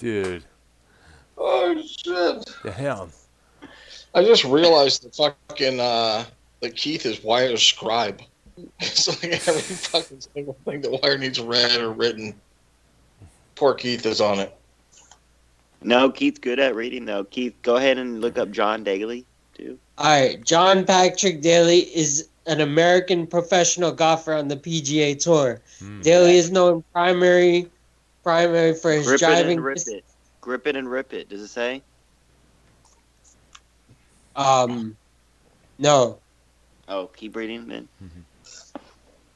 Dude. Oh, shit. Damn. I just realized that Keith is Wire's scribe. It's like every fucking single thing that Wire needs read or written. Poor Keith is on it. No, Keith's good at reading, though. Keith, go ahead and look up John Daly, too. All right. John Patrick Daly is an American professional golfer on the PGA Tour. Daly is known primary for his driving. Grip it and rip it. Does it say? No. Oh, keep reading then.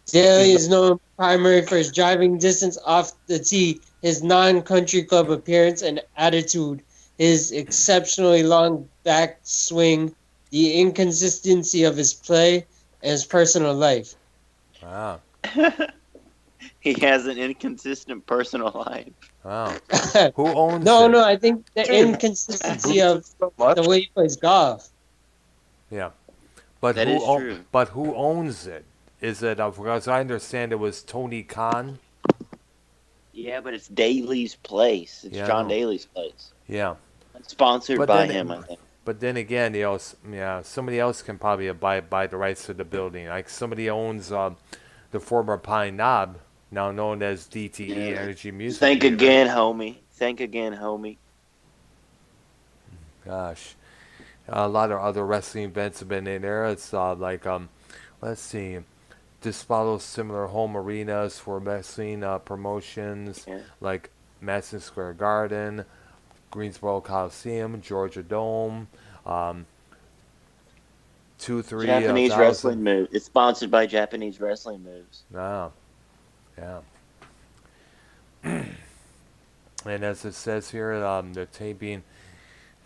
Daly is known primarily for his driving distance off the tee, his non-country club appearance and attitude, his exceptionally long backswing, the inconsistency of his play, and his personal life. Wow. He has an inconsistent personal life. Wow. Who owns it? No, I think the inconsistency of the way he plays golf. Yeah. But that is true. But who owns it? Is it, because I understand it was Tony Khan? Yeah, but it's Daly's place. It's John Daly's place. Yeah. It's sponsored by him, I think. But then again, somebody else can probably buy the rights to the building. Like somebody owns the former Pine Knob, now known as DTE Energy Music. Think again, homie. Gosh. A lot of other wrestling events have been in there. It's let's see. This follows similar home arenas for wrestling promotions like Madison Square Garden, Greensboro Coliseum, Georgia Dome, 2-3 Japanese wrestling moves. It's sponsored by Japanese wrestling moves. Oh, yeah. And as it says here, the taping,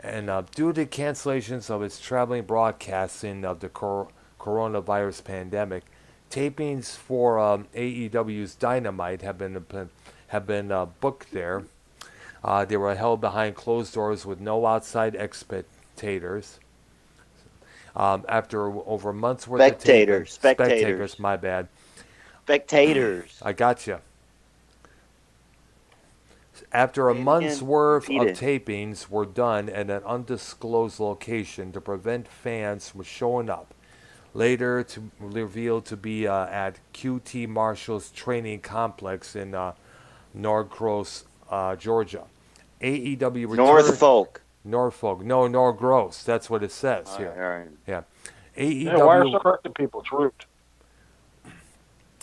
and due to cancellations of its traveling broadcasting of the coronavirus pandemic, tapings for AEW's Dynamite have been booked there. They were held behind closed doors with no outside spectators. After over months worth of taping, spectators, my bad. Spectators. I gotcha. After a month's worth of tapings were done at an undisclosed location to prevent fans from showing up, later revealed to be at QT Marshall's training complex in Norcross, Georgia. AEW returned. Norfolk. No, Norgross. That's what it says here. All right. Yeah. AEW. Why are you correcting people? It's rude.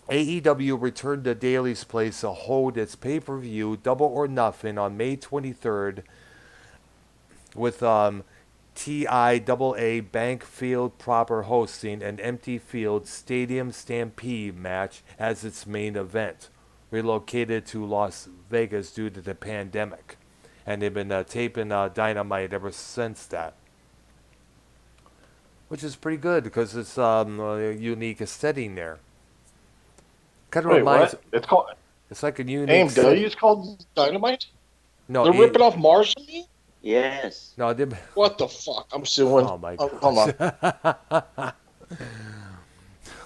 AEW returned to Daly's place to hold its pay-per-view Double or Nothing on May 23rd with TIAA Bank Field proper hosting an empty field Stadium Stampede match as its main event, relocated to Las Vegas due to the pandemic. And they've been taping Dynamite ever since that. Which is pretty good because it's a unique setting there. Kind of reminds. What? It's called. It's like a unique. AMW is called Dynamite. No, they're ripping off Mars from me. Yes. No, they. What the fuck? I'm suing. Oh my god. Hold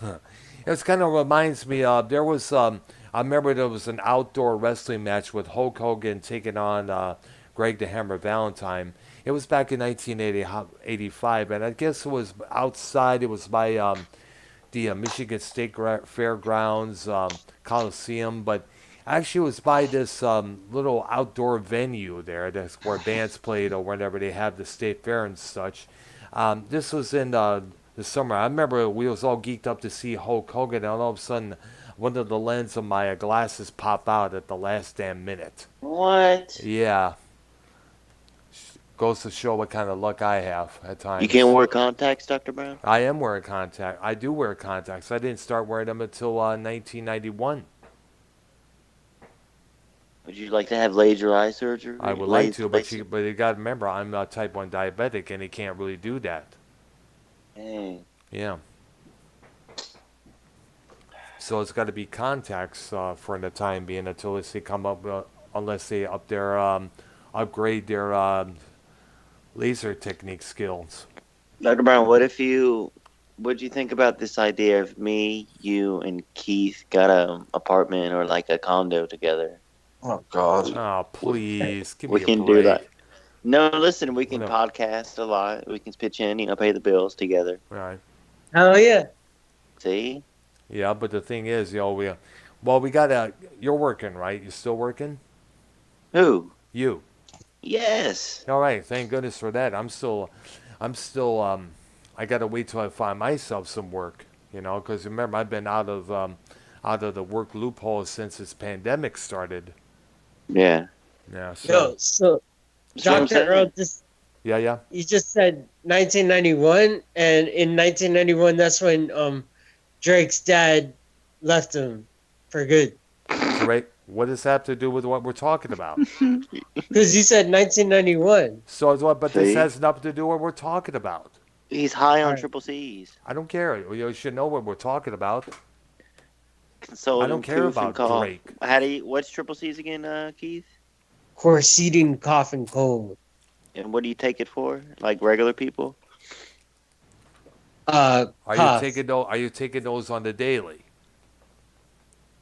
on. It kind of reminds me of there was. I remember there was an outdoor wrestling match with Hulk Hogan taking on Greg the Hammer Valentine. It was back in 1985, and I guess it was outside. It was by the Michigan State Fairgrounds Coliseum, but actually it was by this little outdoor venue there. That's where bands played or whenever they have the state fair and such. This was in the summer. I remember we was all geeked up to see Hulk Hogan, and all of a sudden one of the lenses of my glasses pop out at the last damn minute. What? Yeah. Goes to show what kind of luck I have at times. You can't wear contacts, Dr. Brown? I am wearing contacts. I do wear contacts. I didn't start wearing them until 1991. Would you like to have laser eye surgery? I would like to, but you got to remember, I'm a type 1 diabetic, and he can't really do that. Hey. Yeah. So it's got to be contacts for the time being until they come up, unless they upgrade their laser technique skills. Dr. Brown, what do you think about this idea of me, you, and Keith got an apartment or like a condo together? Oh God! Oh please, give me we a can break. do that. No, listen, we can podcast a lot. We can pitch in, pay the bills together. Right. Oh yeah. See? Yeah, but the thing is, we gotta. You're working, right? You're still working? Who? You. Yes. All right. Thank goodness for that. I'm still. I gotta wait till I find myself some work. Because remember, I've been out of the work loophole since this pandemic started. Yeah. Yeah. So Dr. Earl, Yeah. You just said 1991, and in 1991, that's when Drake's dad left him for good. Drake, what does that have to do with what we're talking about? Because you said 1991. So what? But this See? has nothing to do with what we're talking about. He's high All on right. triple C's. I don't care. You should know what we're talking about. Console I don't and care proof and about call. Drake. What's triple C's again, Keith? Quercetin cough and cold. And what do you take it for? Like regular people? Are Cough. you taking those on the daily?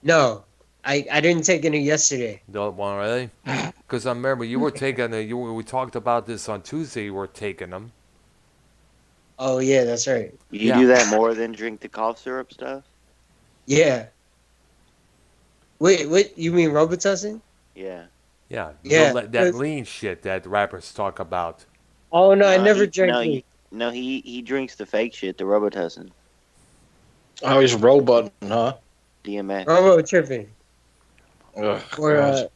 No, I didn't take any yesterday. Don't want really? Because I remember you were taking we talked about this on Tuesday. You were taking them. Oh yeah, that's right. You do that more than drink the cough syrup stuff? Yeah. Wait, what? You mean Robitussin? Yeah. Yeah. Yeah, That lean shit that rappers talk about. Oh no, I never drank No, lean. he drinks the fake shit, the Robitussin. Oh, he's robot, huh? DMX. Robo tripping. Ugh, Or God.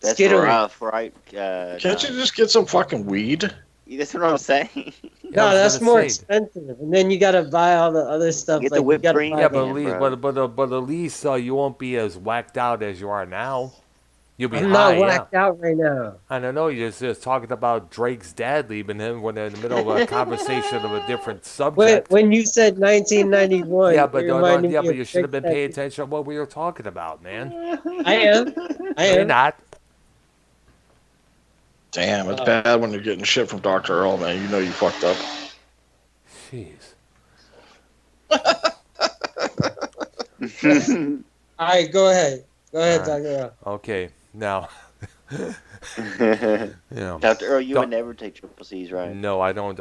That's Skittles. rough, right? Can't you just get some fucking weed? That's what I'm saying. Yeah, I No, was that's gonna more say. expensive, and then you gotta buy all the other stuff. Get the Like you whipped gotta cream. buy Yeah, the- but at least you won't be as whacked out as you are now. You'll be I'm high. not whacked out right now. I don't know. You're just talking about Drake's dad leaving him when they're in the middle of a conversation of a different subject. When you said 1991, Yeah, but it reminded me you of should have been Drake's paying dad. attention to what we were talking about, man. I am. You're not. Damn, it's bad when you're getting shit from Dr. Earl, man. You know you fucked up. Jeez. All right, go ahead. Go ahead, All right. Dr. Earl. Okay, now. Dr. Earl, you Doc- would never take triple C's, right? No, I don't.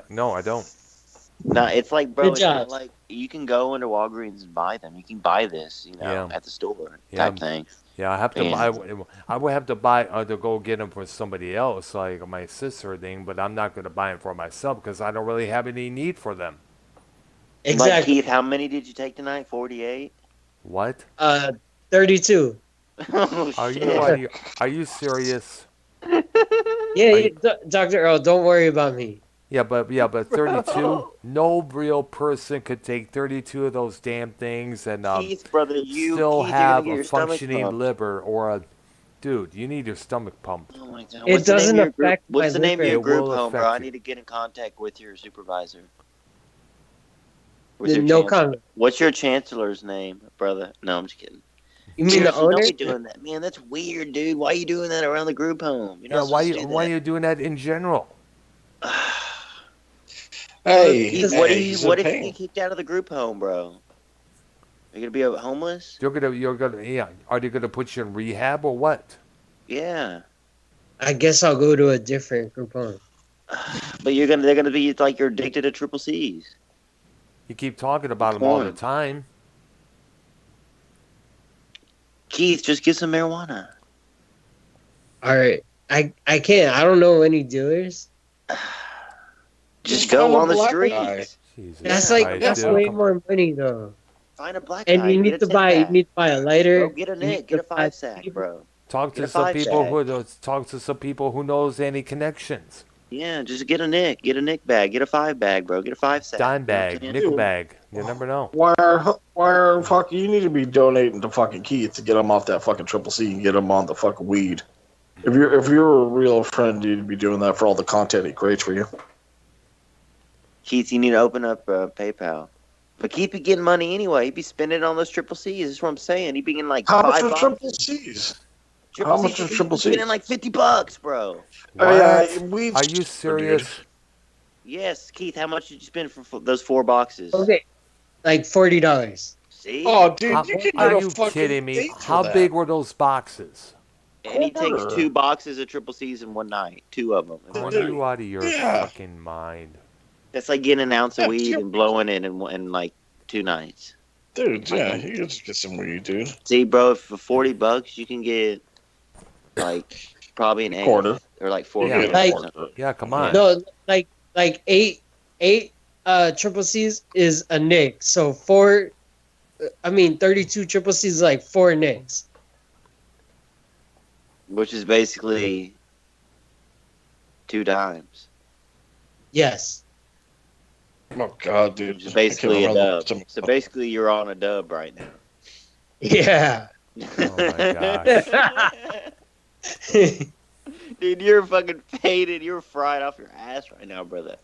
No, I don't. No, it's like, bro, Good it's job. not like you can go into Walgreens and buy them. You can buy this, at the store type thing. Yeah, I have to And- buy. I would have to buy to go get them for somebody else, like my sister thing. But I'm not going to buy them for myself because I don't really have any need for them. Like, Exactly. Keith, how many did you take tonight? 48? What? 32. Oh, Are shit. are you serious? Yeah, Dr. Earl, don't worry about me. Yeah, but 32. No real person could take 32 of those damn things and Keith, brother, still Keith, have you're gonna get a your stomach functioning pumped. liver or a. Dude, you need your stomach pumped. Oh my God. It What's the name of doesn't your group? affect What's my the name of liver. your It group will home, bro? affect I you. need to get in contact with your supervisor. No comment. What's your chancellor's name, brother? No, I'm just kidding. You mean the Seriously, owner? don't be doing that, man. That's weird, dude. Why are you doing that around the group home? You're Yeah, not supposed to do why are that. you doing that in general? Hey, Keith, hey, what he's if in you pain. get kicked out of the group home, bro? Are you gonna be homeless? You're gonna yeah. Are they gonna put you in rehab or what? Yeah, I guess I'll go to a different group home. but they're gonna be like you're addicted to triple C's. You keep talking about them all the Porn. time. Keith, just get some marijuana. All right. I can't. I don't know any dealers. Just Find go a on the black streets. guy. Jesus That's Christ, dude. way Come- more money though. Find a black And guy. you get need a to 10 buy. You pack. need to buy a lighter. Bro, get a You need Nick. Get to a 5 buy- sack, bro. Talk Get a to some 5 people sack. talk to some people who knows any connections. Yeah, just get a Nick. Get a Nick bag. Get a 5 bag, bro. Get a 5 sack. Dime You know bag, what I'm saying? nickel bag. You never know. Why are fuck? You need to be donating to fucking Keith to get him off that fucking triple C and get him on the fucking weed. If you're a real friend, you'd be doing that for all the content he creates for you. Keith, you need to open up PayPal. But Keith be getting money anyway. He'd be spending it on those triple C's. That's what I'm saying. He'd be getting like How much $5. are triple C's? Triple How much C's, are triple he'd be spending C's? like $50, bro. What? Weed's Are you cheaper, serious? dude. Yes, Keith. How much did you spend for those 4 boxes? Okay, like $40. See? Oh, dude, How- you can get are a you fucking kidding me? date for How that. big were those boxes? And he takes Quarter. 2 boxes of triple C's in one night. 2 of them. Are Dude, you out of your yeah. fucking mind? That's like getting an ounce of Yeah, weed you- and blowing it in like 2 nights. Dude, yeah, you can just get some weed, dude. See, bro, for $40 you can get like probably an eighth Quarter. or like 4 Yeah. grams Like- or something. Yeah, come on. No, like eight triple C's is a Nick. So 32 triple C's is like 4 Nicks. Which is basically 2 dimes. Yes. Oh God, dude! It's basically a dub. So basically, you're on a dub right now. Yeah. Oh my gosh. Dude, you're fucking faded. You're fried off your ass right now, brother.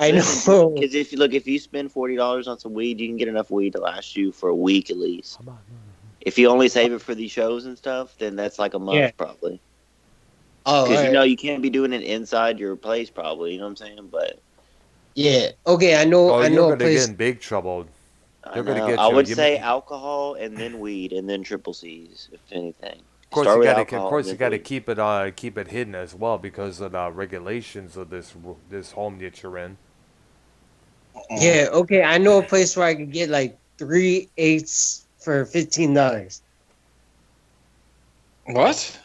I know. Because if you spend $40 on some weed, you can get enough weed to last you for a week at least. If you only save it for these shows and stuff, then that's like a month probably. Oh, because right. you can't be doing it inside your place probably. You know what I'm saying? But yeah, okay, I know. Oh, I you're know a gonna place. get in big trouble. I know. I would say alcohol and then weed and then triple C's, if anything. Of course, Start you with got to. Of alcohol course, and you then got to weed. keep it hidden as well because of the regulations of this home that you're in. Yeah, okay, I know a place where I could get like 3/8 for $15. What?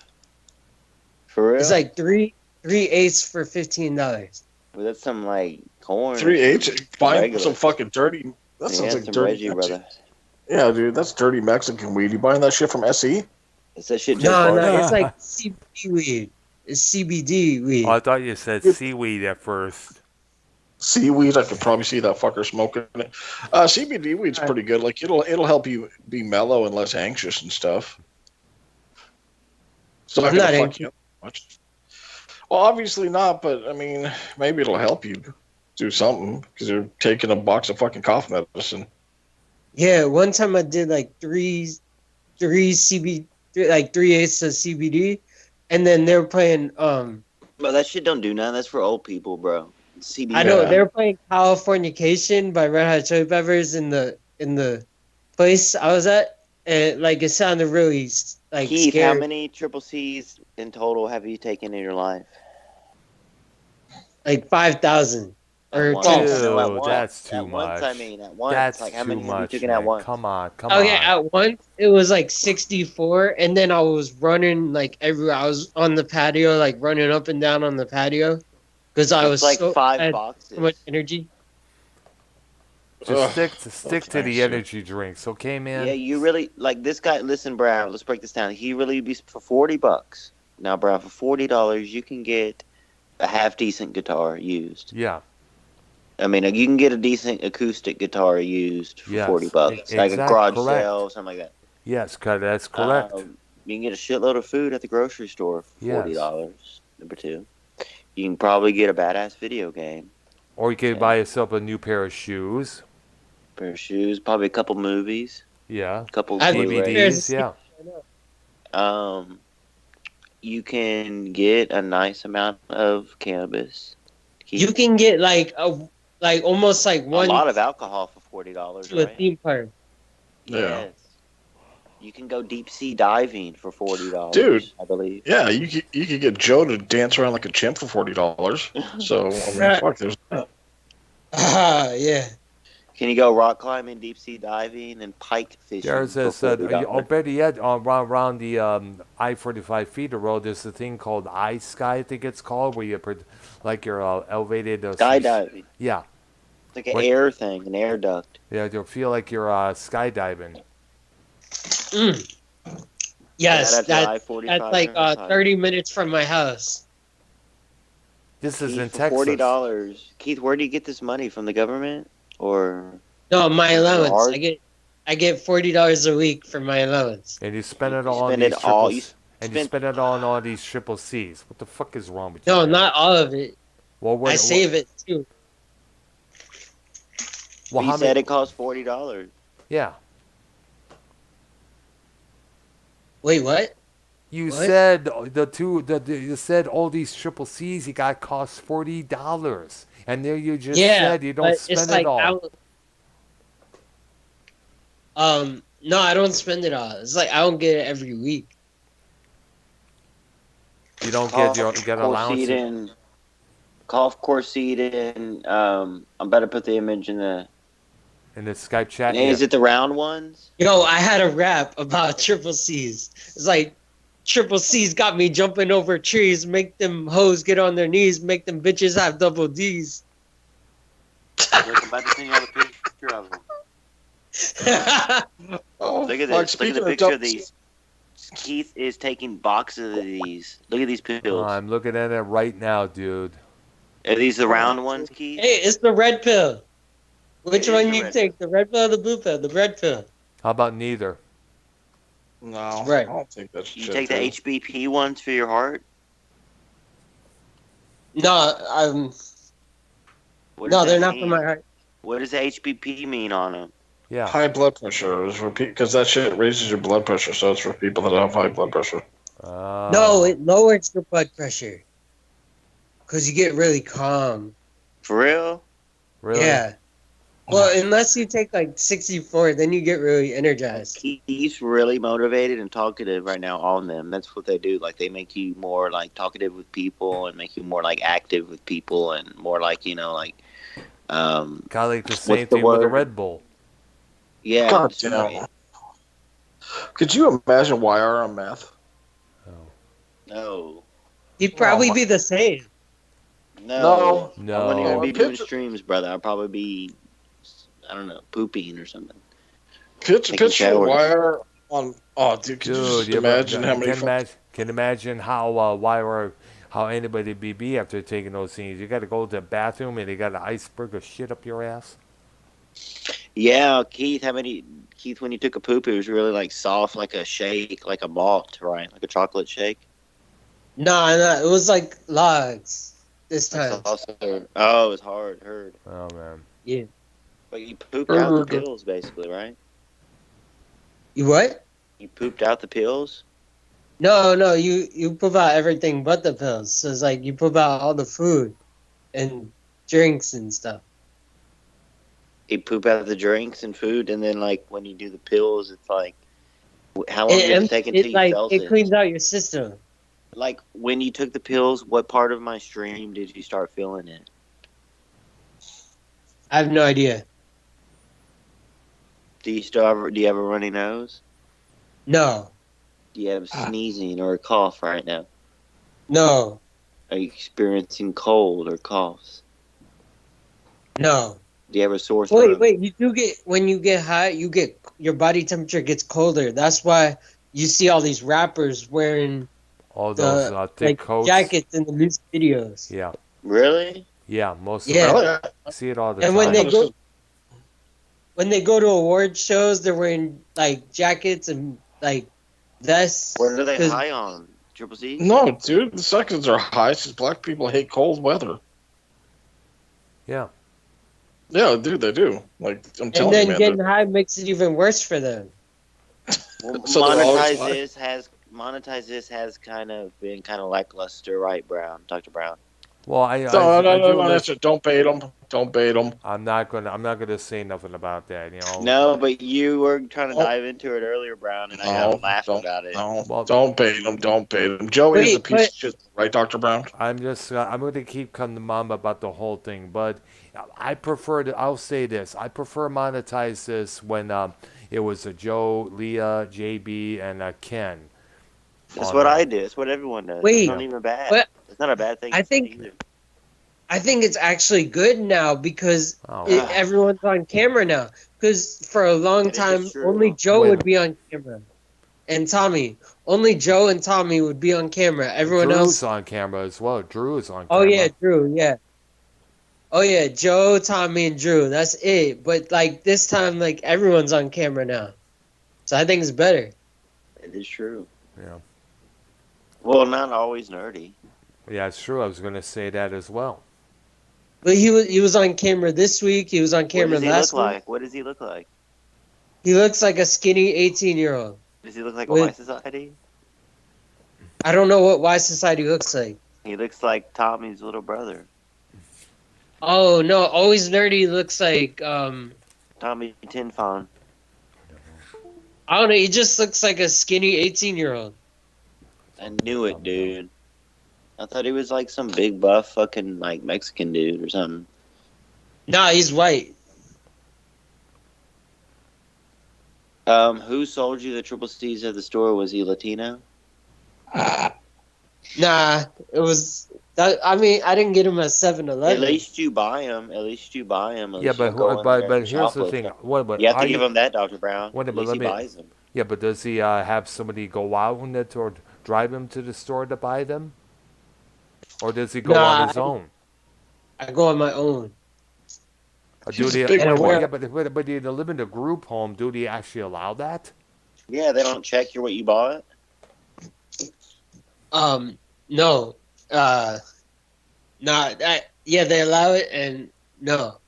For real? It's like 3/8 for $15. Well, that's some like corn. 3/8? Buying regular. some fucking dirty. That sounds like some dirty. Reggie, brother. Yeah, dude, that's dirty Mexican weed. You buying that shit from SE? Is that shit No, just it's like CBD weed. It's CBD weed. Oh, I thought you said seaweed at first. Seaweed, I could probably see that fucker smoking it. CBD weed's pretty good. Like it'll help you be mellow and less anxious and stuff. So I'm not fuck you up much. Well, obviously not, but I mean, maybe it'll help you do something because you're taking a box of fucking cough medicine. Yeah, one time I did like three CBD, like 3/8 of CBD, and then they were playing. But that shit don't do nothing. That's for old people, bro. CBD. I know they were playing Californication by Red Hot Chili Peppers in the place I was at, and like it sounded really like Keith, scary. how many triple C's in total have you taken in your life? Like 5,000 or 10. That's too much. I mean, at once. That's like, how too many much, have you taken man. at once? Come on. Okay, at once it was like 64, and then I was running like everywhere. I was on the patio, like running up and down on the patio, because I was like so 5 boxes. So much energy. Just stick to the energy drinks, okay, man? Yeah, you really like this guy. Listen, Brad. Let's break this down. He really be for $40. Now, Brad, for $40, you can get a half decent guitar used. Yeah. I mean, you can get a decent acoustic guitar used for $40, like a garage sale, something like that. Yes, that's correct. You can get a shitload of food at the grocery store for $40. Number 2, you can probably get a badass video game, or you could buy yourself a new pair of shoes. Probably a couple movies. Yeah, a couple DVDs. Yeah. You can get a nice amount of cannabis. You can get like almost like one. A lot of alcohol for $40. To a theme park. Yes. You can go deep sea diving for $40, dude. I believe. Yeah, you could get Joe to dance around like a chimp for $40. So I mean, fuck, there's. Yeah. Can you go rock climbing, deep sea diving, and pike fishing? There's this. Better yet, around the I-45 feeder road, there's a thing called iSky, I think it's called, where you like you're elevated. Skydiving. Yeah. It's like an air thing, an air duct. Yeah, you'll feel like you're skydiving. Yes, that's like 30 minutes from my house. This is in for Texas. $40. Keith, where do you get this money from? The government or? No, my allowance. I get $40 a week for my allowance. And you spend it all on these you spend it all on all these triple C's. What the fuck is wrong with you? No, not all of it. Well, I save it too. Well, he said it costs $40. Yeah. Wait, what? You said you said all these triple C's you got cost $40, and there you just said you don't spend it all. No, I don't spend it all. It's like I don't get it every week. You don't get allowance. Golf course seat in. I'm about to put the image in the Skype chat. Is it the round ones? Yo, I had a rap about triple C's. It's like triple C's got me jumping over trees, make them hoes get on their knees, make them bitches have double D's. I'm about to send you all the picture of them. Look at this. Look at the picture of these. Keith is taking boxes of these. Look at these pills. I'm looking at it right now, dude. Are these the round ones, Keith? Hey, it's the red pill. Which It is one the you red take? The red pill or the blue pill? The red pill. How about neither? No, Right. I don't take that shit. You take the HBP ones for your heart? No, What does no, that they're not for mean? my heart. What does the HBP mean on them? Yeah. High blood pressure is for because that shit raises your blood pressure, so it's for people that have high blood pressure. No, it lowers your blood pressure. Because you get really calm. For real? Really? Yeah. Well, unless you take like 64, then you get really energized. He's really motivated and talkative right now on them. That's what they do. Like they make you more like talkative with people and make you more like active with people and more like like kind of like the same what's the thing with the word? Red Bull. Yeah. God damn. Could you imagine YR on meth? No. He'd probably be the same. No. No. I wouldn't even be doing Picture- streams, brother. I'd probably be, I don't know, pooping or something. Picture showers. YR on. Oh, dude, could you just imagine how many? Can imagine how how anybody be after taking those things. You got to go to the bathroom and you got an iceberg of shit up your ass. Yeah, Keith, Keith, when you took a poop, it was really like soft, like a shake, like a malt, right? Like a chocolate shake. No, it was like logs this time. Oh, it was hard. Heard. Oh man. Yeah. But you pooped out the pills, basically, right? You what? You pooped out the pills? No, you poop out everything but the pills. So it's like you poop out all the food and drinks and stuff. You poop out the drinks and food, and then like when you do the pills, it's like how long did it take until you felt it? It cleans out your system. Like when you took the pills, what part of my stream did you start feeling it? I have no idea. Do you have a runny nose? No. Do you have sneezing or a cough right now? No. Are you experiencing cold or coughs? No. Do you have a sore throat? Wait, you do get, when you get hot, your body temperature gets colder. That's why you see all these rappers wearing all those thick coats, jackets in the music videos. Yeah. Really? Yeah, most Yeah. of them. I see it all the time. And when they go to award shows, they're wearing like jackets and like vests. What are they high on? Triple C? No, dude, the seconds are high because black people hate cold weather. Yeah. Yeah, dude, they do. Like I'm telling you, and then man. getting high makes it even worse for them. Well, So monetize this has kind of been kind of lackluster, right, Dr. Brown? Well, don't bait them. Don't bait them. I'm not gonna say nothing about that. No, but you were trying to dive into it earlier, Brown, and I got laughed about it. No, don't bait them. Don't bait them. Joey is a piece of shit, right, Dr. Brown? I'm going to keep coming to mom about the whole thing, but I'll say this. I prefer monetize this when it was Joe, Leah, JB, and Ken. That's what I do. That's what everyone does. Wait, it's not even bad. But it's not a bad thing. I think it's actually good now because everyone's on camera now. Because for a long time, only Joe would be on camera, and Tommy. Only Joe and Tommy would be on camera. Everyone else on camera as well. Drew is on camera. Oh yeah, Drew. Yeah. Oh yeah, Joe, Tommy, and Drew. That's it. But like this time, like everyone's on camera now, so I think it's better. It is true. Yeah. Well, not always nerdy. Yeah, it's true. I was going to say that as well. But he was on camera this week. He was on camera last week. What does he look like? He looks like a skinny 18-year-old. Does he look like Y Society? I don't know what Y Society looks like. He looks like Tommy's little brother. Oh no, Always Nerdy looks like Tommy Tinfon. I don't know. He just looks like a skinny 18-year-old. I knew it, dude. I thought he was like some big buff fucking like Mexican dude or something. Nah, he's white. Who sold you the triple C's at the store? Was he Latino? Nah, it was. I mean, I didn't get him at 7-Eleven. At least you buy him. Yeah, but here's the thing. You have to give him that, Dr. Brown. At least he buys them. Yeah, but does he have somebody go out on it or drive him to the store to buy them? Or does he go on his own? I go on my own. Do they, but you live in a group home. Do they actually allow that? Yeah, they don't check what you bought. No. Not that. Yeah, they allow it, and no.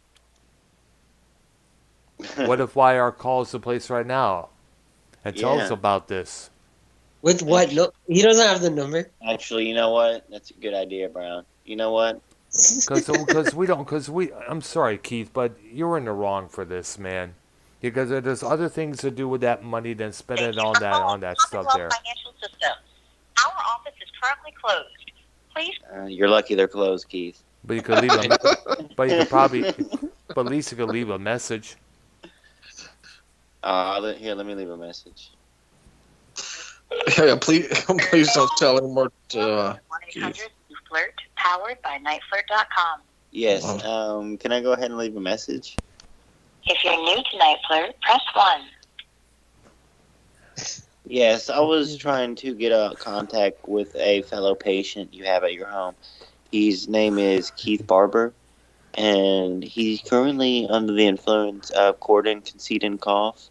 What if YR calls the place right now and tells us about this? With what? No, he doesn't have the number. Actually, you know what? That's a good idea, Brown. You know what? I'm sorry, Keith, but you're in the wrong for this, man. Because there's other things to do with that money than spend it on that stuff there. Financial system. Our office is currently closed. Please. You're lucky they're closed, Keith. But you could leave a, but you could probably, but at least you could leave a message. Here, let me leave a message. Yeah, please don't tell him what. 1-800-FLIRT, powered by nightflirt.com. Yes. Can I go ahead and leave a message? If you're new to Night Flirt, press 1. Yes, I was trying to get a contact with a fellow patient you have at your home. His name is Keith Barber, and he's currently under the influence of Corden, conceit, and cough.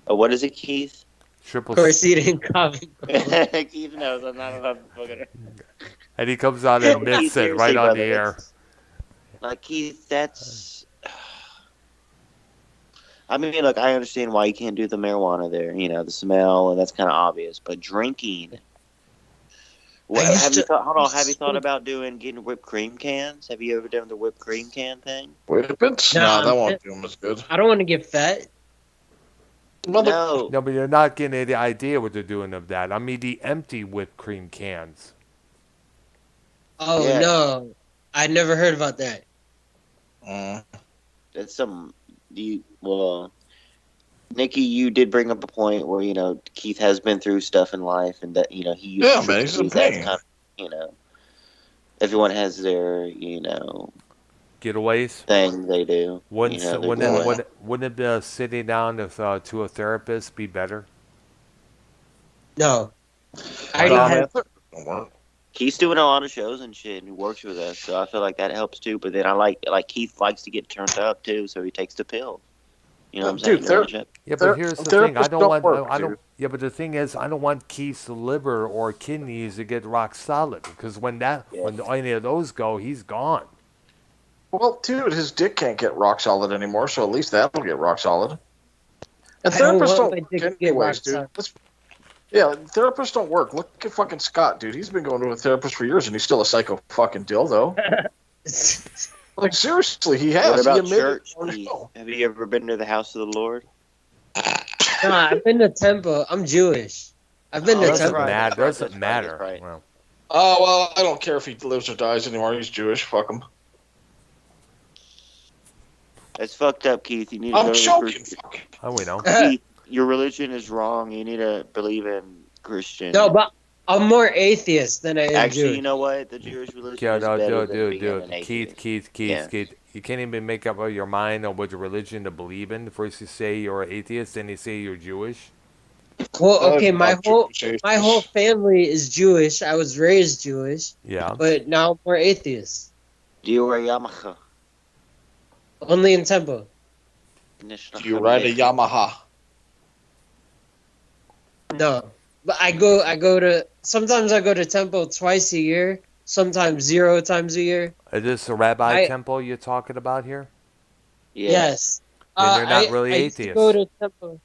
What is it, Keith? Conceit and cough. Keith knows I'm not allowed to fucking. And he comes on and admits it right on the air. Like, Keith, that's. I mean, look, I understand why you can't do the marijuana there. You know, the smell, and that's kind of obvious. But drinking. Have you thought about getting whipped cream cans? Have you ever done the whipped cream can thing? Whippets? No, that won't do them as good. I don't want to get fat. No, but you're not getting any idea what they're doing of that. I mean, the empty whipped cream cans. Oh, yeah. No. I never heard about that. That's Nicky, you did bring up a point where, you know, Keith has been through stuff in life, and that, you know, he used to he's a pain. Kind of, you know, everyone has their, you know, getaways thing they do. Wouldn't it sitting down to a therapist be better? No. Keith's doing a lot of shows and shit, and he works with us, so I feel like that helps too. But then I like Keith likes to get turned up too, so he takes the pill. You know what I'm saying? Yeah, but here's the thing. But the thing is, I don't want Keith's liver or kidneys to get rock solid, because when any of those go, he's gone. Well, dude, his dick can't get rock solid anymore, so at least that'll get rock solid. And therapists don't work anyways, dude. Yeah, therapists don't work. Look at fucking Scott, dude. He's been going to a therapist for years, and he's still a psycho fucking dildo. Like, seriously, he has. What about church? Have you ever been to the house of the Lord? No, I've been to temple. I'm Jewish. I've been to temple. Doesn't matter. Right. Wow. Oh, well, I don't care if he lives or dies anymore. He's Jewish. Fuck him. That's fucked up, Keith. You need to I'm joking. Oh, we know. Keith, your religion is wrong. You need to believe in Christian. No, but I'm more atheist than I am Actually, Jewish. You know what? The Jewish religion is better than being an atheist. Keith. You can't even make up your mind on what religion to believe in. First you say you're an atheist, then you say you're Jewish. Well, okay, my whole family is Jewish. I was raised Jewish. Yeah. But now we're atheists. Do you wear yarmulke? Only in temple. Do you ride a Yamaha? No. But sometimes I go to temple twice a year, sometimes 0 times a year. Is this a rabbi temple you're talking about here? Yes. Then you're not really atheists. I used to go to temple.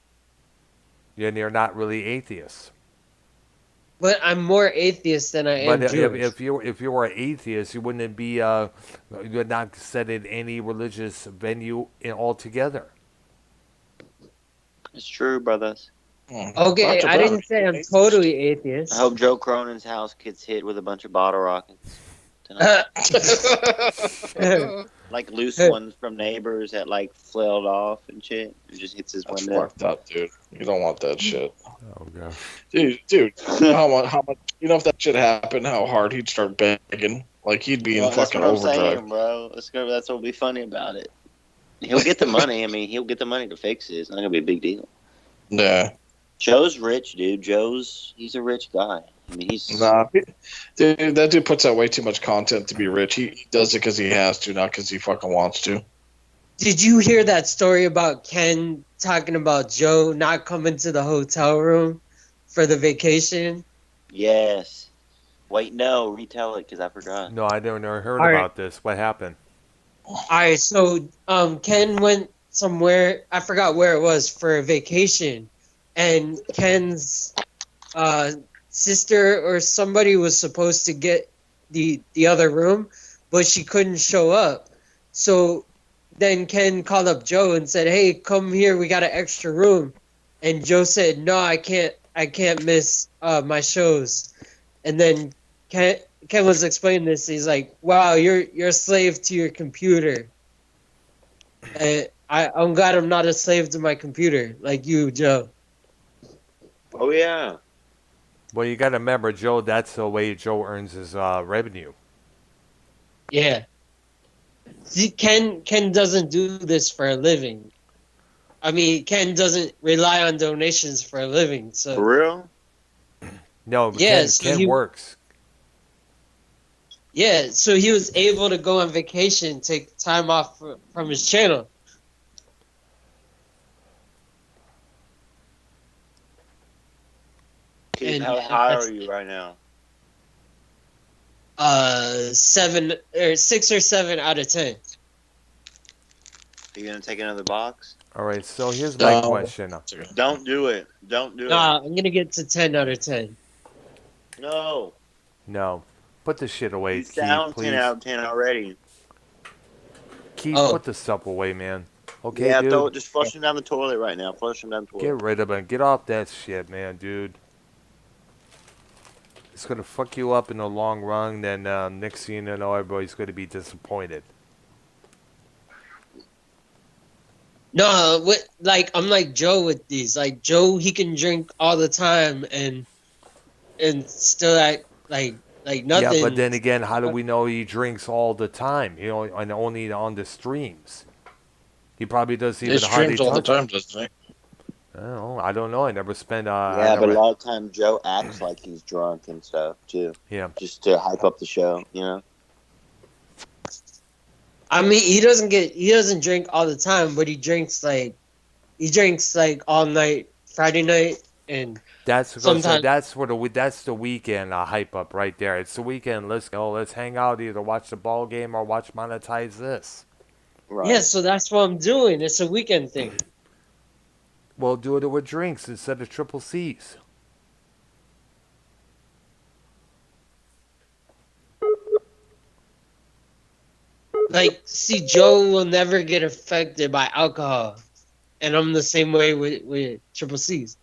Then you're not really atheists. But I'm more atheist than I am Jewish. If you were an atheist, you wouldn't be you would not set in any religious venue altogether. It's true, brothers. Okay, I didn't say I'm totally atheist. I hope Joe Cronin's house gets hit with a bunch of bottle rockets tonight. Like loose ones from neighbors that like flailed off and shit. It just hits his window. Fucked up, dude. You don't want that shit. Oh god. Dude, how much? You know, if that shit happened, how hard he'd start begging. Like he'd be in fucking overdrive. That's what I'm saying, bro. That's what'll be funny about it. He'll get the money. I mean, he'll get the money to fix it. It's not gonna be a big deal. Yeah. Joe's rich, dude. He's a rich guy. I mean, he's dude, that dude puts out way too much content to be rich. He does it because he has to, not because he fucking wants to. Did you hear that story about Ken talking about Joe not coming to the hotel room for the vacation? yes. Wait, no, retell it because I forgot. No, I never heard All right. about this. What happened? All right, so Ken went somewhere. I forgot where it was for a vacation, and Ken's sister or somebody was supposed to get the other room, but she couldn't show up. So then Ken called up Joe and said, "Hey, come here. We got an extra room." And Joe said, "No, I can't. I can't miss my shows." And then Ken was explaining this. He's like, "Wow, you're a slave to your computer." And I'm glad I'm not a slave to my computer like you, Joe. Oh yeah. Well, you got to remember, Joe. That's the way Joe earns his revenue. Yeah. See, Ken doesn't do this for a living. I mean, Ken doesn't rely on donations for a living. So For real? No, Yeah, Ken works. Yeah, so he was able to go on vacation, take time off from his channel. Keith, how high are you right now? 6 or 7 out of 10. Are you gonna take another box? All right, so here's my question. Don't do it. Don't do it. Nah, I'm gonna get to 10 out of 10. No. No. Put the shit away, He's Keith, down please. 10 out of 10 already. Keith, put the stuff away, man. Okay, yeah, dude? just flush him down the toilet right now. Flush him down the toilet. Get rid of it. Get off that shit, man, dude. It's going to fuck you up in the long run, then next thing you know, everybody's going to be disappointed. No, I'm like Joe with these. Like Joe, he can drink all the time and still act like nothing. Yeah, but then again, how do we know he drinks all the time? You know, and only on the streams. He probably doesn't even hardly streams all the time, doesn't he? I don't know. I never spent. Yeah, but a lot of times Joe acts like he's drunk and stuff too. Yeah. Just to hype up the show, you know. I mean, he doesn't drink all the time, but he drinks like all night, Friday night, and that's sometimes that's the weekend hype up right there. It's the weekend. Let's hang out, either watch the ball game or watch monetize this. Right. Yeah, so that's what I'm doing. It's a weekend thing. Well, do it with drinks instead of triple C's. Like, see, Joe will never get affected by alcohol, and I'm the same way with triple C's.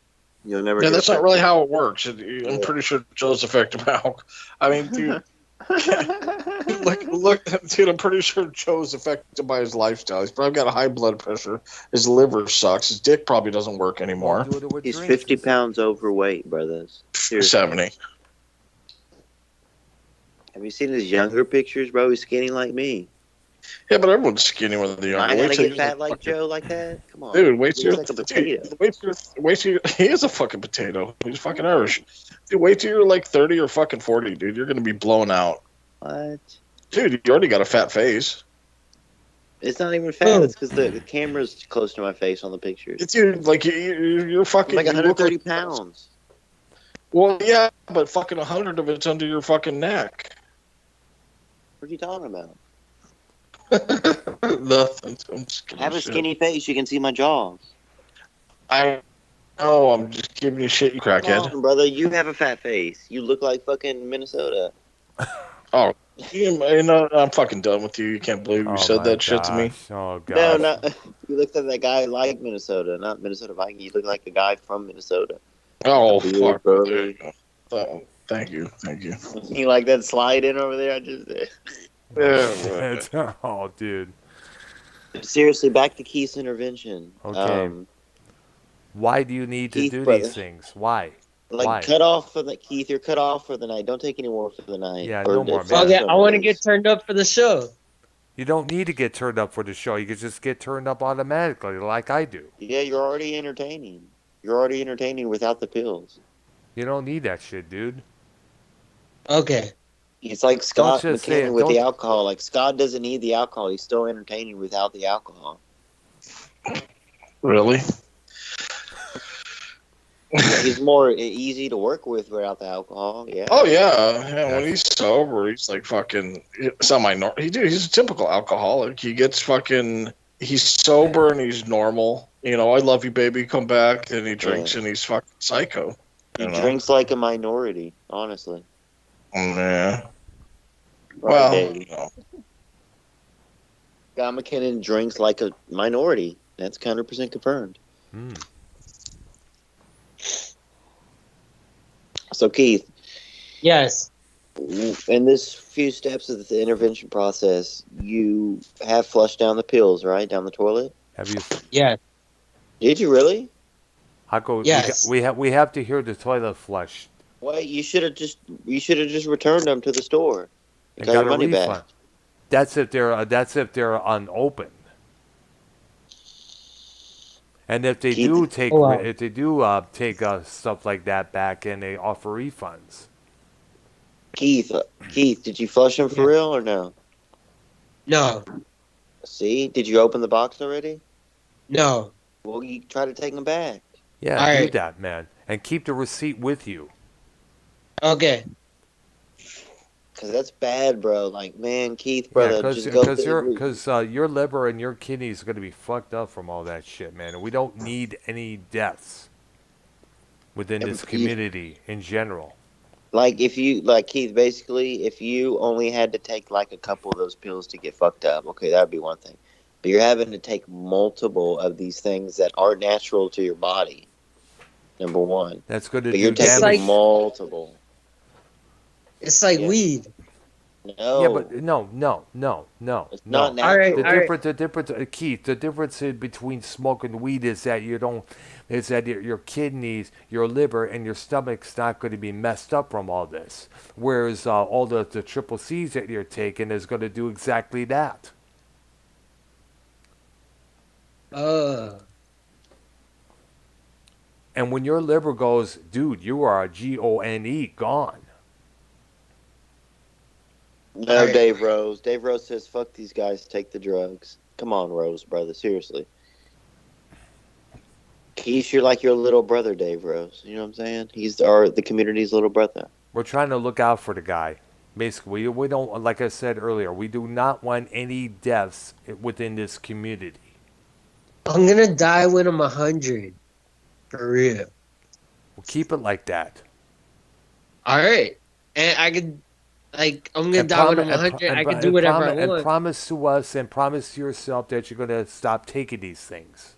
You'll never. Yeah, that's not really how it works. I'm pretty sure Joe's affected by alcohol. I mean, dude. look, dude, I'm pretty sure Joe's affected by his lifestyle. He's probably got a high blood pressure. His liver sucks. His dick probably doesn't work anymore. He's 50 pounds overweight, brothers. Seriously. 70. Have you seen his younger pictures, bro? He's skinny like me. Yeah, but everyone's skinny when they're younger. I gotta get fat like Joe like that? Come on. Dude, wait till you're like a potato. Wait till he is a fucking potato. He's fucking Irish. Dude, wait till you're like 30 or fucking 40, dude. You're gonna be blown out. What? Dude, you already got a fat face. It's not even fat. It's because the camera's close to my face on the pictures. Dude, like you're fucking like 130 pounds. Well, yeah, but fucking 100 of it's under your fucking neck. What are you talking about? Nothing. I have a skinny face. You can see my jaws. I know. I'm just giving you shit, you crackhead. Come on, brother, you have a fat face. You look like fucking Minnesota. Oh, you know, I'm fucking done with you. You can't believe you said that shit to me. Oh, God. No, not, you looked at that guy like Minnesota, not Minnesota Viking. You look like a guy from Minnesota. Oh, fuck. There you go. Thank you. You like that slide in over there I just did? Yeah. Oh, dude. Seriously, back to Keith's intervention. Okay. Why do you need to do these things? Why? Like, cut off for the Keith. You're cut off for the night. Don't take any more for the night. Yeah, no more, man. Okay, I want to get turned up for the show. You don't need to get turned up for the show. You can just get turned up automatically, like I do. Yeah, you're already entertaining. You're already entertaining without the pills. You don't need that shit, dude. Okay. It's like Don't Scott just say McKinnon it. with the Don't. alcohol. Like Scott doesn't need the alcohol. He's still entertaining without the alcohol. Really? Yeah, he's more easy to work with without the alcohol. Yeah. Oh yeah. When he's sober, he's like fucking. He's a typical alcoholic. He gets fucking. He's sober and he's normal. You know, I love you, baby. Come back, and he drinks and he's fucking psycho. He drinks like a minority, honestly. Yeah. Right, Well, Dave. Scott McKinnon drinks like a minority. That's 100% confirmed. So, Keith. Yes. In this few steps of the intervention process, you have flushed down the pills, right? Down the toilet? Have you? Yeah. Did you really? How go? Yes. We have to hear the toilet flush. Well, you should have just returned them to the store. And Got got your a money refund. back. That's if they're unopened. And if they do take stuff like that back and they offer refunds. Keith, did you flush them for real or no? No. See, did you open the box already? No. Well, you try to take them back. Yeah, do that, man, and keep the receipt with you. Okay. Cause that's bad, bro. Like, man, Keith, brother, just go. Because your liver and your kidneys are going to be fucked up from all that shit, man. And we don't need any deaths within this community in general. Like Keith, basically, if you only had to take like a couple of those pills to get fucked up, okay, that'd be one thing. But you're having to take multiple of these things that are natural to your body. Number one, that's good to but do. You're taking multiple. It's like weed. No. Yeah, but no. It's not natural. The difference, Keith. The difference between smoking weed is that your kidneys, your liver, and your stomach's not going to be messed up from all this. Whereas all the triple C's that you're taking is going to do exactly that. And when your liver goes, dude, you are a GONE, gone. No, Dave Rose. Dave Rose says, fuck these guys, take the drugs. Come on, Rose, brother, seriously. Keith, you're like your little brother, Dave Rose. You know what I'm saying? He's the community's little brother. We're trying to look out for the guy. Basically, we don't, like I said earlier, we do not want any deaths within this community. I'm going to die when I'm 100. For real. We'll keep it like that. All right. And I could... Like, I'm going to die when I'm 100. I can do whatever I want. And promise to us and promise to yourself that you're going to stop taking these things.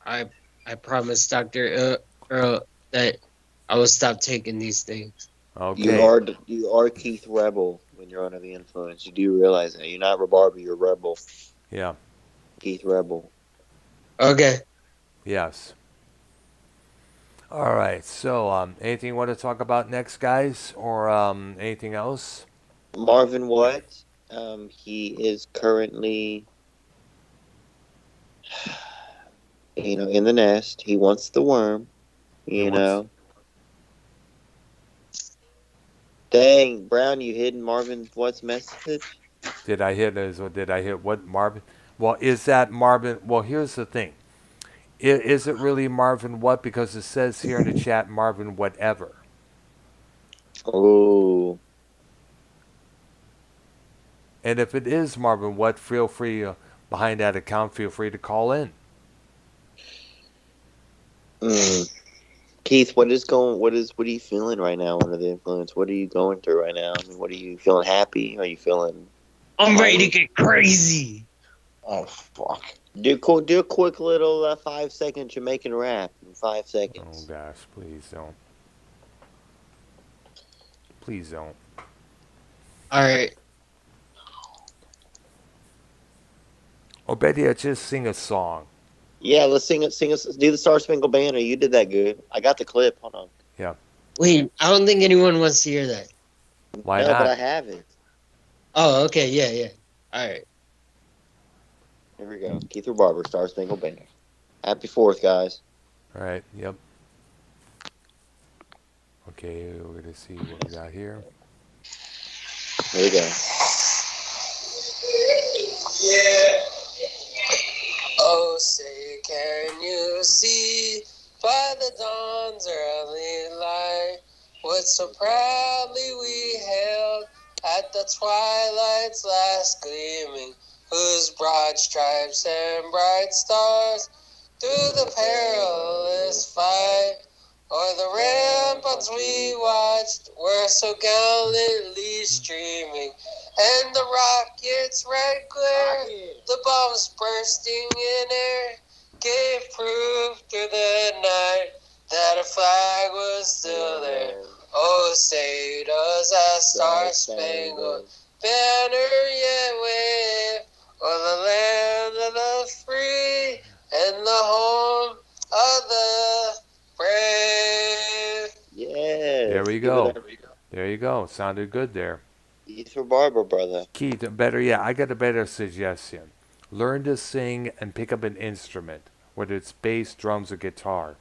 I promise, Dr. Earl, that I will stop taking these things. Okay. You are Keith Rebel when you're under the influence. You do realize that. You're not Rebarber, you're Rebel. Yeah. Keith Rebel. Okay. Yes. All right, so anything you want to talk about next, guys, or anything else? Marvin What? He is currently, in the nest. He wants the worm, you know. Dang, Brown, you hidden Marvin What's message? Did I hit what, Marvin? Well, is that Marvin? Well, here's the thing. Is it really Marvin What? Because it says here in the chat, Marvin Whatever. Oh. And if it is Marvin What, feel free, behind that account, feel free to call in. Keith, what are you feeling right now under the influence? What are you going through right now? I mean, what are you feeling happy? Are you feeling... I'm ready to get crazy. Oh, fuck. Do a quick little 5-second Jamaican rap in 5 seconds. Oh gosh, please don't. Please don't. All right. Obedia, just sing a song. Yeah, let's sing it. Do the Star Spangled Banner. You did that good. I got the clip. Hold on. Yeah. Wait, I don't think anyone wants to hear that. Why not? But I have it. Oh, okay. Yeah. All right. Here we go. Keith Barber, Star Spangled Banner. Happy 4th, guys. All right. Yep. Okay, we're gonna see what we got here. Here we go. Yeah. Oh, say, can you see by the dawn's early light what so proudly we hailed at the twilight's last gleaming, whose broad stripes and bright stars through the perilous fight o'er the ramparts we watched were so gallantly streaming, and the rocket's red glare, the bombs bursting in air, gave proof through the night that a flag was still there. Oh, say does a star-spangled banner yet wave o'er the land of the free and the home of the brave. Yeah. There we go. There you go. Sounded good there. He's for Barbara, brother. Keith, better yet, I got a better suggestion. Learn to sing and pick up an instrument, whether it's bass, drums, or guitar.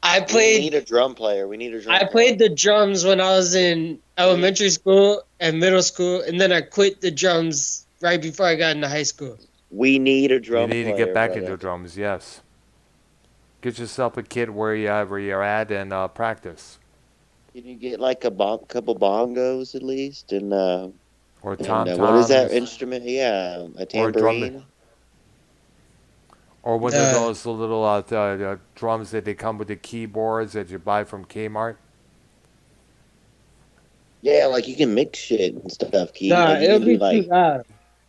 We need a drum player. I played the drums when I was in elementary school and middle school, and then I quit the drums right before I got into high school. We need a drum player. You need to get back into drums, yes. Get yourself a kit wherever you're at and practice. Can you get like a couple bongos at least? And or tom-toms. What is that instrument? Yeah, a tambourine. Or one of those little drums that they come with the keyboards that you buy from Kmart. Yeah, like you can mix shit and stuff. Nah, like, it'll be too loud.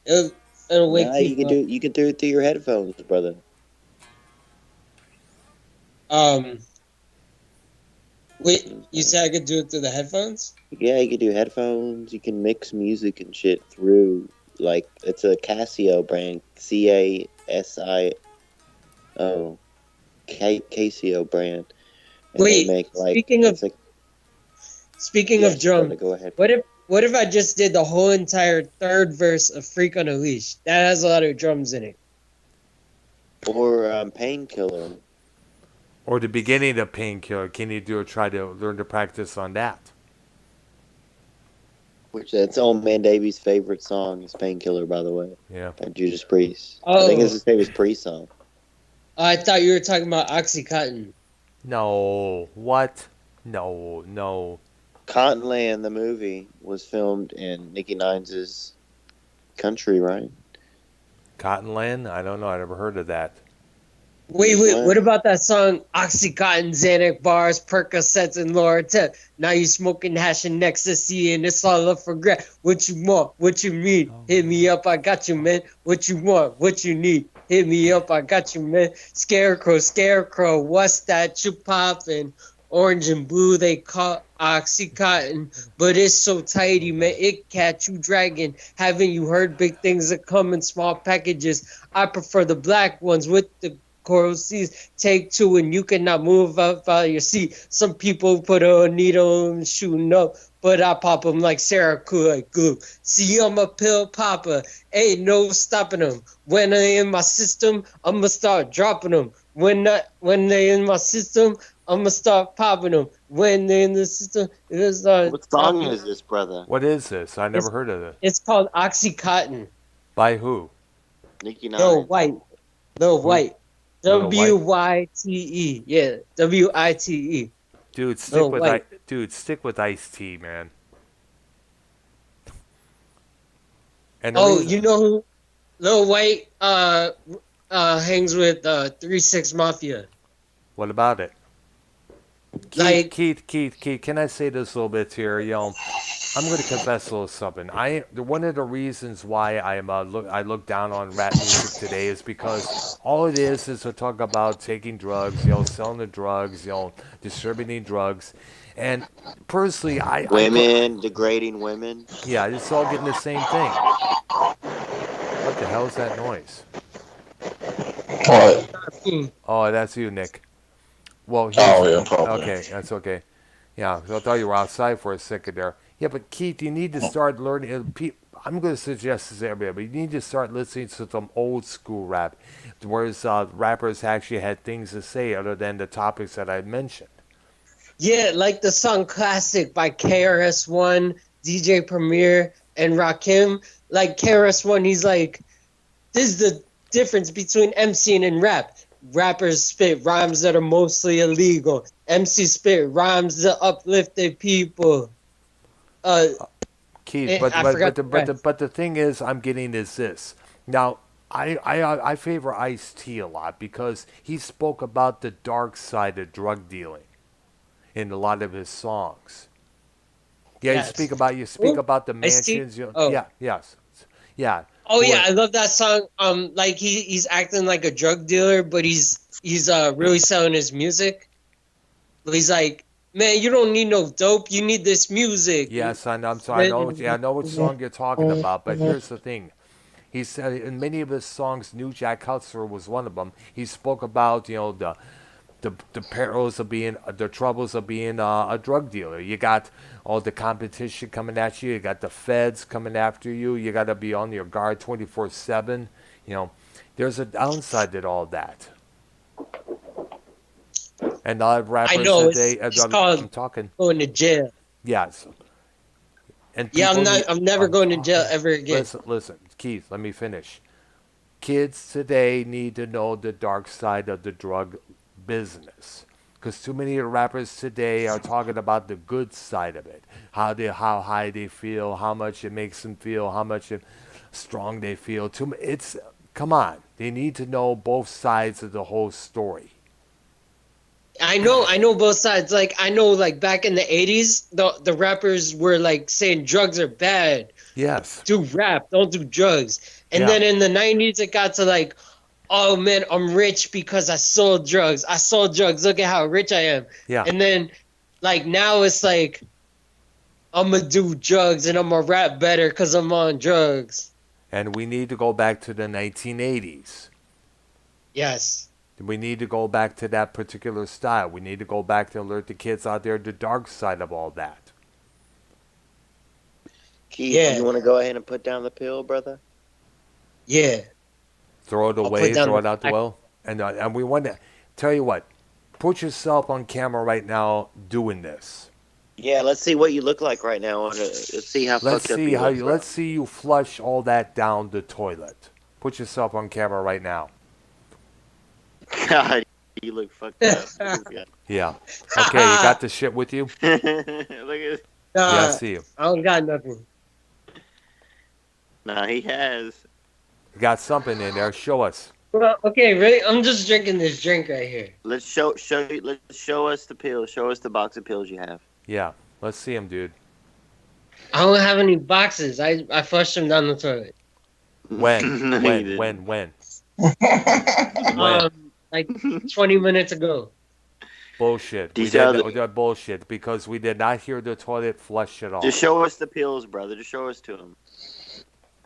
It'll wake people up. You can do it through your headphones, brother. Wait, you said I could do it through the headphones? Yeah, you can do headphones. You can mix music and shit through, like, it's a Casio brand. Casio brand. And wait, make, like, speaking of drums, go ahead. What if I just did the whole entire third verse of Freak on a Leash? That has a lot of drums in it. Or Painkiller. Or the beginning of Painkiller. Can you try to learn to practice on that? Which that's old man Davy's favorite song is Painkiller, by the way. Yeah. By Judas Priest. Oh. I think it's his favorite Priest song. I thought you were talking about Oxycontin. No. What? No. Cottonland, the movie, was filmed in Nicky 9's country, right? Cottonland? I don't know. I never heard of that. Wait, what about that song, Oxycontin, Xanax bars, Percocets, and Loratel? Now you smoking hash and ecstasy, and it's all up for grab. What you want? What you need? Hit me up, I got you, man. What you want? What you need? Hit me up, I got you, man. Scarecrow, what's that you poppin'? Orange and blue, they call Oxycontin, but it's so tidy, man. It catch you dragging. Haven't you heard big things that come in small packages? I prefer the black ones with the coral seas. Take two and you cannot move up out of your seat. Some people put a needle and shooting up, but I pop them like Sarah cool, like glue. See, I'm a pill popper. Ain't no stopping them. When they in my system, I'ma start dropping them. When they in my system, I'ma start popping them. When they in the system, what song is this, brother? What is this? I never heard of it. It's called Oxycontin. By who? Nicky 9. Lil White. W-Y-T-E. Yeah, W-I-T-E. Dude, stick with Ice-T, man. And you know who Lil White hangs with 3-6 Mafia. What about it? Keith, can I say this a little bit here? I'm going to confess a little something. One of the reasons why I look down on rap music today is because all it is to talk about taking drugs, selling the drugs, distributing drugs, and personally, degrading women. Yeah, it's all getting the same thing. What the hell is that noise? What? Oh, that's you, Nick. Well, okay, that's okay. Yeah, I thought you were outside for a second there. Yeah, but Keith, you need to start learning. I'm going to suggest this to everybody, but you need to start listening to some old school rap, whereas rappers actually had things to say other than the topics that I mentioned. Yeah, like the song Classic by KRS-One, DJ Premier, and Rakim. Like KRS-One, he's like, this is the difference between MCing and rap. Rappers spit rhymes that are mostly illegal. MC spit rhymes that uplift their people. Keith, I forgot the rest. but the thing is, I'm getting is this. Now, I favor Ice T a lot because he spoke about the dark side of drug dealing in a lot of his songs. Yeah, Yes. you speak Ooh, about the Ice-T? mansions. Oh. Yeah, yes, yeah. Oh yeah, Boy, I love that song. Like he's acting like a drug dealer, but he's really selling his music. But he's like, man, you don't need no dope. You need this music. yes, I know. I'm sorry. I know which song you're talking about. But here's the thing. He said in many of his songs, New Jack Hustler was one of them. He spoke about the perils of being the troubles of being a drug dealer. You got all the competition coming at you. You got the feds coming after you. You got to be on your guard 24/7. There's a downside to all that. And a lot of I rappers know today, it's called I'm talking, going to jail. yes. And Yeah, people need, I'm never going to jail ever again. listen, Keith, let me finish. Kids today need to know the dark side of the drug business. Because too many rappers today are talking about the good side of it, how high they feel, how much it makes them feel, how much strong they feel. It's come on, they need to know both sides of the whole story. I know both sides. Like I know, like back in the '80s, the rappers were like saying drugs are bad. Yes. Do rap, don't do drugs. And Yeah. then in the '90s, it got to like, oh man, I'm rich because I sold drugs. I sold drugs. Look at how rich I am. Yeah. And then, like now, it's like, I'm gonna do drugs and I'm gonna rap better because I'm on drugs. And we need to go back to the 1980s. Yes. We need to go back to that particular style. We need to go back to alert the kids out there the dark side of all that. Keith, Yeah. you want to go ahead and put down the pill, brother? Yeah. Throw it I'll away, put down throw it the- out the well. And we want to tell you what, put yourself on camera right now doing this. Yeah, let's see what you look like right now. Let's see how Let's fucked up see you how look. let's see you flush all that down the toilet. Put yourself on camera right now. God, you look fucked up. Yeah. Okay, you got the shit with you? Look at. Yeah, I see you. I don't got nothing. Nah, he has. You got something in there. Show us. Well, okay, really, I'm just drinking this drink right here. Let's show us the pills. Show us the box of pills you have. Yeah. Let's see him, dude. I don't have any boxes. I flushed them down the toilet. When? No, you didn't. When? Like 20 minutes ago. Bullshit. Do you We tell did bullshit because we did not hear the toilet flush at all. Just show us the pills, brother. Just show us to him.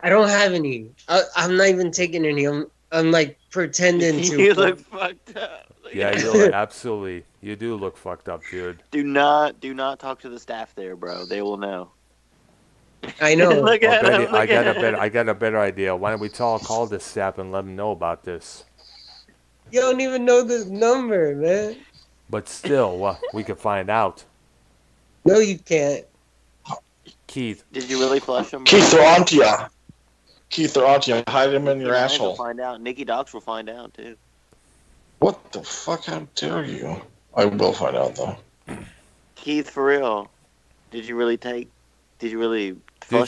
I don't have any. I'm not even taking any. I'm like pretending to. You look fucked up. Look Yeah, at you look, absolutely. You do look fucked up, dude. Do not talk to the staff there, bro. They will know. I know. Look at Betty, him. Look at him. I got a better idea. Why don't we call the staff and let them know about this? You don't even know the number, man. But still, we could find out. No, you can't. Keith, Did you really flush him? Keith, they're onto ya. Keith, they're onto ya. Hide him in your We'll asshole. find out. Nikki Docs will find out too. What the fuck? How dare you? I will find out though. Keith, for real. Did you really flush did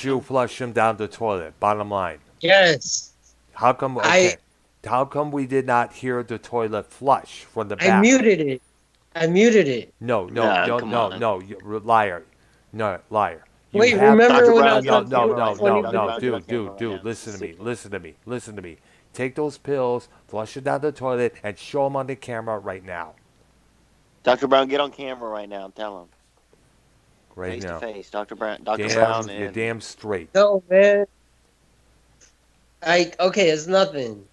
you him? flush him down the toilet? Bottom line. Yes. How come? Okay. How come we did not hear the toilet flush from the back? I muted it. No, Nah, no, come no, on. no, you liar. No, liar. You Wait, have- remember Dr. when Brown, I was No, on no, camera no, 20 no, minutes no, ago? dude, listen to me. Take those pills, flush it down the toilet, and show them on the camera right now. Dr. Brown, get on camera right now. Tell him. Right Face now. to face. Dr. Brown You're and damn straight. No, man. Okay, it's nothing.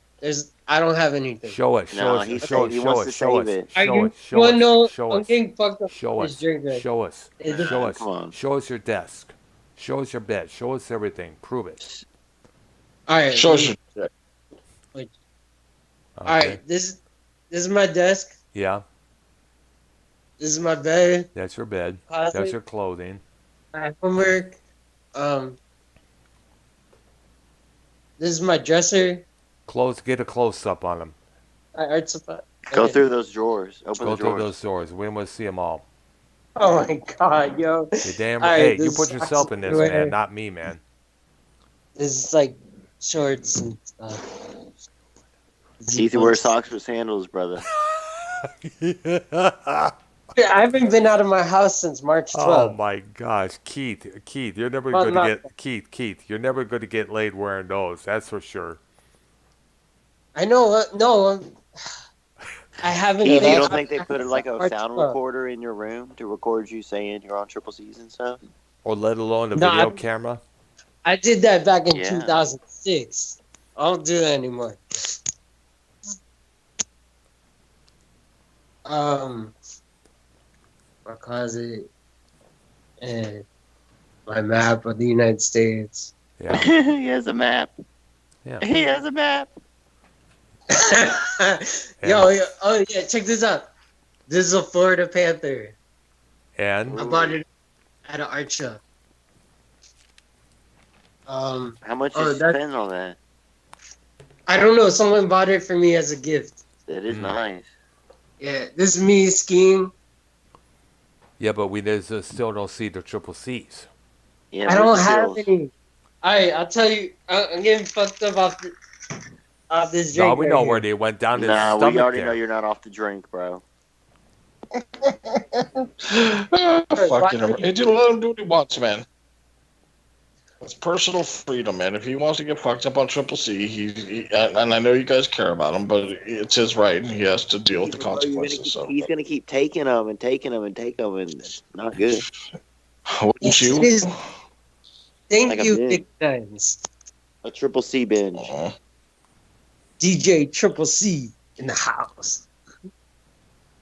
I don't have anything. Show us, No, show he us, said show us, he show wants us, to show us, save it. show us, show Well, no, us, show I'm us, getting fucked up show with us, this drink right show us, It- show us, Come on. show us your desk, show us your bed, show us everything, prove it. All right. Show us your shit. All Okay. right. This is my desk. Yeah. This is my bed. That's your bed. Closet. That's your clothing. My homework. This is my dresser. Get a close up on them. My art supply. Go through those drawers. Open Go the drawers. through those doors. We want to see them all. Oh my god, yo. You're damn All right. right, Hey, you put yourself in this, man, not me, man. This is like shorts and stuff. Keith, you wear socks with sandals, brother. I haven't been out of my house since March 12th. Oh my gosh, Keith, you're never going to get Keith, you're never going to get laid wearing those. That's for sure. I know. No, I haven't. Keith, you don't think they put like a sound recorder in your room to record you saying you're on Triple C's and stuff? Or let alone a video camera? I did that back in 2006. I don't do that anymore. My closet and my map of the United States. Yeah. He has a map. Yeah. He has a map. Yo, oh yeah, check this out. This is a Florida Panther. And I bought it at an art show. How much did you spend on that? I don't know. Someone bought it for me as a gift. That is nice. Yeah, this is me skiing. Yeah, but we still don't see the Triple C's. Yeah, I don't have any. I'll tell you. I'm getting fucked up off this drink. No, we know where they went down. Nah, we already know you're not off the drink, bro. Fucking him. Hey, just let him do what he wants, man. It's personal freedom, man. If he wants to get fucked up on Triple C, and I know you guys care about him, but it's his right, and he has to deal with the consequences. He's gonna keep taking them and taking them and taking them, and it's not good. Wouldn't you? Thank you, Big Times. A Triple C binge. DJ Triple C in the house.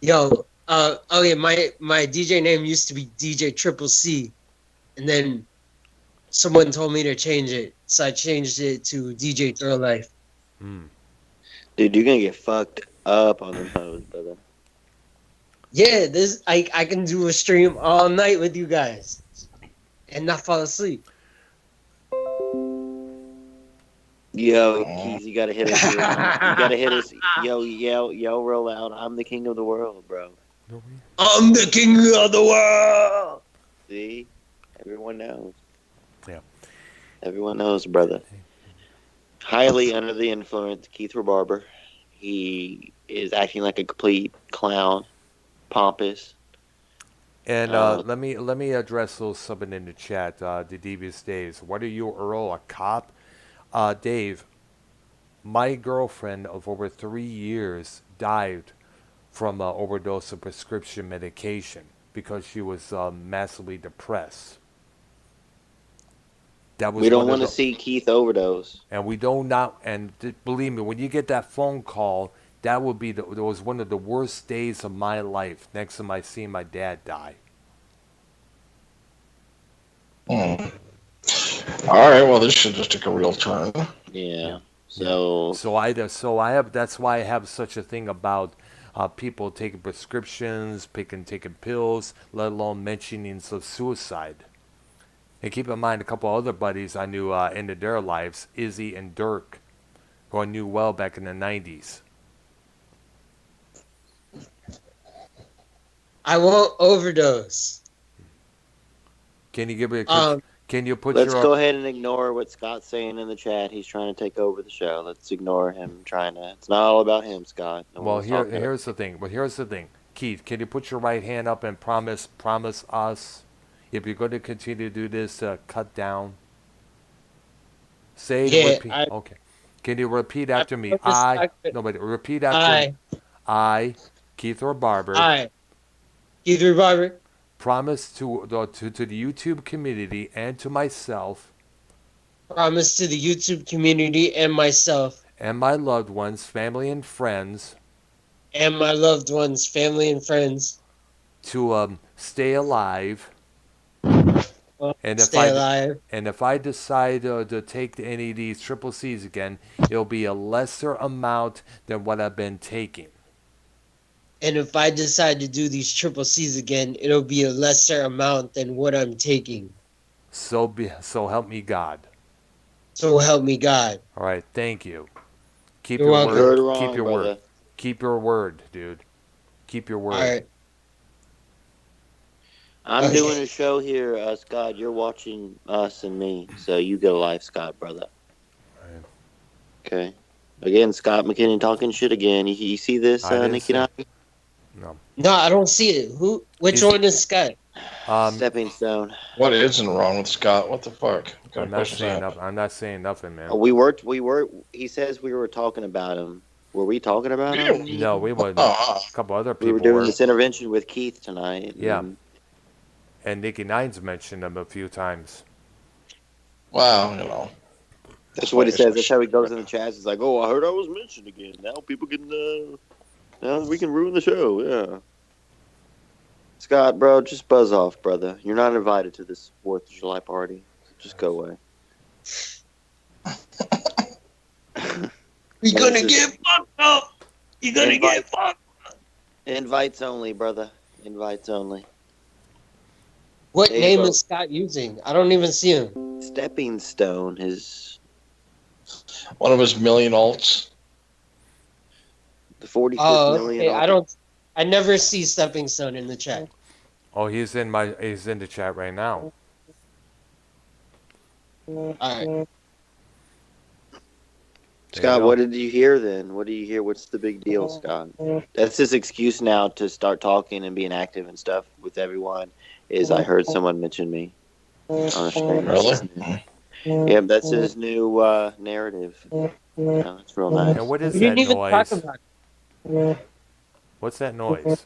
Yo, okay, my DJ name used to be DJ Triple C, and then someone told me to change it, so I changed it to DJ Throw Life. Dude, you're gonna get fucked up on them hoes, brother. Yeah, I can do a stream all night with you guys and not fall asleep. Yo, Keith, you gotta hit us. You gotta hit us. Yo, yell real loud. I'm the king of the world, bro. I'm the king of the world. See? Everyone knows. Yeah. Everyone knows, brother. Highly under the influence, Keith Barber. He is acting like a complete clown, pompous. And let me address those subbing in the chat. The Devious Days. What are you, Earl? A cop? Dave, my girlfriend of over 3 years died from an overdose of prescription medication because she was massively depressed. We don't want to see Keith overdose. And we don't not. And believe me, when you get that phone call, that would be that was one of the worst days of my life. Next to seeing my dad die. All right, well, this should just take a real turn. Yeah. So that's why I have such a thing about people taking prescriptions, taking pills, let alone mentioning of suicide. And keep in mind, a couple other buddies I knew ended their lives, Izzy and Dirk, who I knew well back in the 90s. I won't overdose. Can you give me a Let's go ahead and ignore what Scott's saying in the chat. He's trying to take over the show. Let's ignore him trying to. It's not all about him, Scott. Well, here's the thing. Keith, can you put your right hand up and promise us, if you're going to continue to do this, cut down? Okay. Can you repeat after me? Repeat after me. I, Keith Barber. I, Keith Barber. Promise to the YouTube community and to myself. Promise to the YouTube community and myself. And my loved ones, family and friends. And my loved ones, family and friends. To stay alive. And if I decide to take any of these Triple C's again, it'll be a lesser amount than what I've been taking. And if I decide to do these triple C's again, it'll be a lesser amount than what I'm taking. So help me God. So help me God. All right, thank you. Keep You're your welcome. You heard word. Keep wrong, your brother. word. Keep your word, dude. Keep your word. All right. I'm doing a show here, Scott. You're watching us and me, so you get a life, Scott, brother. Right. Okay. Again, Scott McKinney talking shit again. You see this, Nicky? No. No, I don't see it. Which one is Scott? Stepping Stone. What isn't wrong with Scott? What the fuck? I'm not saying nothing, man. We were. He says we were talking about him. Were we talking about him? No, we wasn't. Oh, A couple other people We were doing this intervention with Keith tonight. Yeah. And Nicky 9's mentioned him a few times. wow, you know. That's what he says. That's how he goes in the chat. He's like, "Oh, I heard I was mentioned again. Now people can, now we can ruin the show." Yeah. Scott, bro, just buzz off, brother. You're not invited to this 4th of July party. Just go away. You're gonna get fucked up. You're gonna get fucked up. Invites only, brother. Invites only. What name is Scott using? I don't even see him. Stepping Stone, his one of his million alts. The 45th million. Okay. I never see Stepping Stone in the chat. Oh, he's in the chat right now. All right. Scott, what did you hear then? What do you hear? What's the big deal, Scott? That's his excuse now to start talking and being active and stuff with everyone. Is I heard someone mention me on a stream. Really? Yeah, that's his new narrative. It's real nice. And what is We that didn't even noise? talk about it. What's that noise?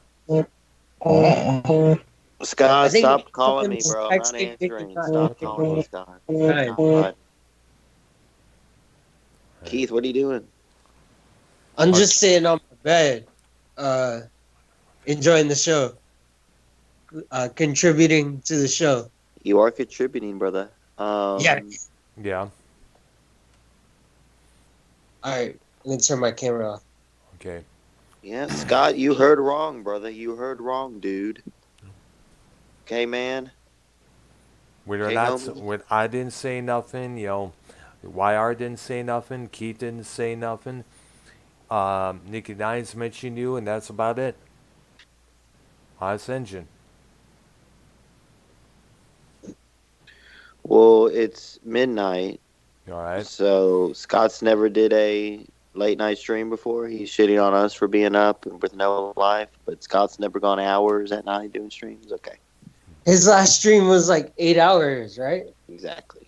Scott, stop calling me, bro. I'm not answering. Stop calling me, Scott. Right. Keith, what are you doing? I'm just sitting on my bed, enjoying the show, contributing to the show. You are contributing, brother. Yeah. Yeah. All right, I'm gonna turn my camera off. Okay. Yeah, Scott, you heard wrong, brother. You heard wrong, dude. Okay, man. I didn't say nothing. YR didn't say nothing. Keith didn't say nothing. Nicky 9's mentioned you, and that's about it. Honest Engine. Well, it's midnight. All right. So Scott's never did a late night stream before. He's shitting on us for being up and with no life, but Scott's never gone hours at night doing streams. Okay. His last stream was like 8 hours, right? Exactly.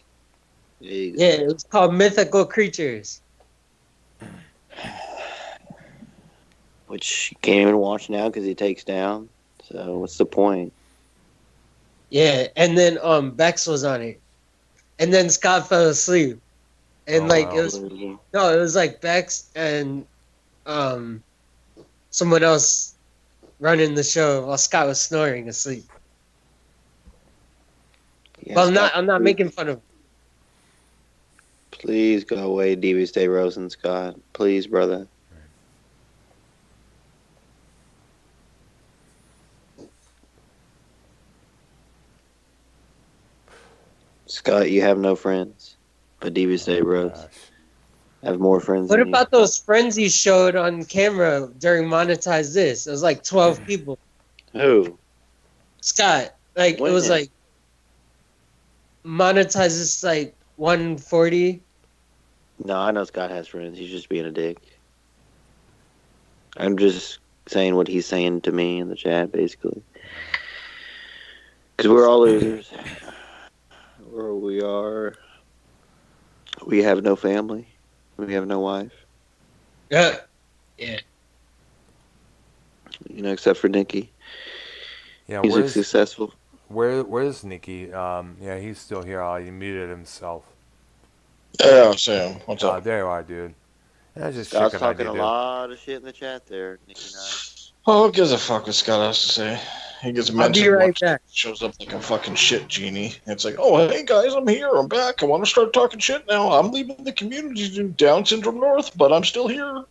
Yeah, it was called Mythical Creatures. Which you can't even watch now because he takes down. So what's the point? Yeah, and then Bex was on it. And then Scott fell asleep. And it was like Bex and someone else running the show while Scott was snoring asleep. Yeah, well, I'm not making fun of him. Please go away, Devious Day Rosen, Scott. Please, brother. Scott, you have no friends. But Devious Day Rose. I have more friends What than about those friends he showed on camera during Monetize This? It was like 12 people. Who? Scott. Like, When? It was like Monetize This like 140. No, I know Scott has friends. He's just being a dick. I'm just saying what he's saying to me in the chat, basically. Because we're all losers. Or we are. We have no family. We have no wife. Yeah. Yeah. Except for Nicky. Yeah, he's successful. Where's Nicky? Yeah, he's still here. He muted himself. Yeah, I see him. What's up? There you are, dude. Yeah, just Scott's talking a lot of shit in the chat there, Nicky 9. Oh, who gives a fuck what Scott has to say? He gets mentioned. I'll be right back. Shows up like a fucking shit genie. It's like, oh, hey guys, I'm here. I'm back. I want to start talking shit now. I'm leaving the community to Down Syndrome North, but I'm still here.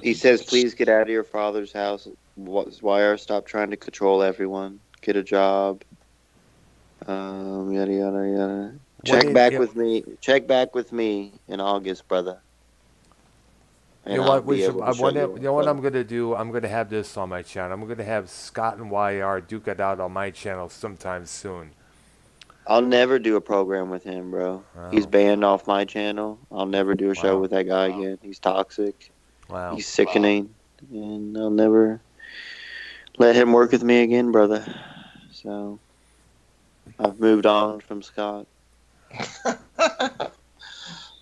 He says, please get out of your father's house. Wire, stop trying to control everyone. Get a job. Yada, yada, yada. Check back with me. Check back with me in August, brother. And you know I'll what? be able to show you. You know what I'm gonna do? I'm gonna have this on my channel. I'm gonna have Scott and YR duke it out on my channel sometime soon. I'll never do a program with him, bro. Wow. He's banned off my channel. I'll never do a show with that guy again. He's toxic. Wow. He's sickening. And I'll never let him work with me again, brother. So I've moved on from Scott.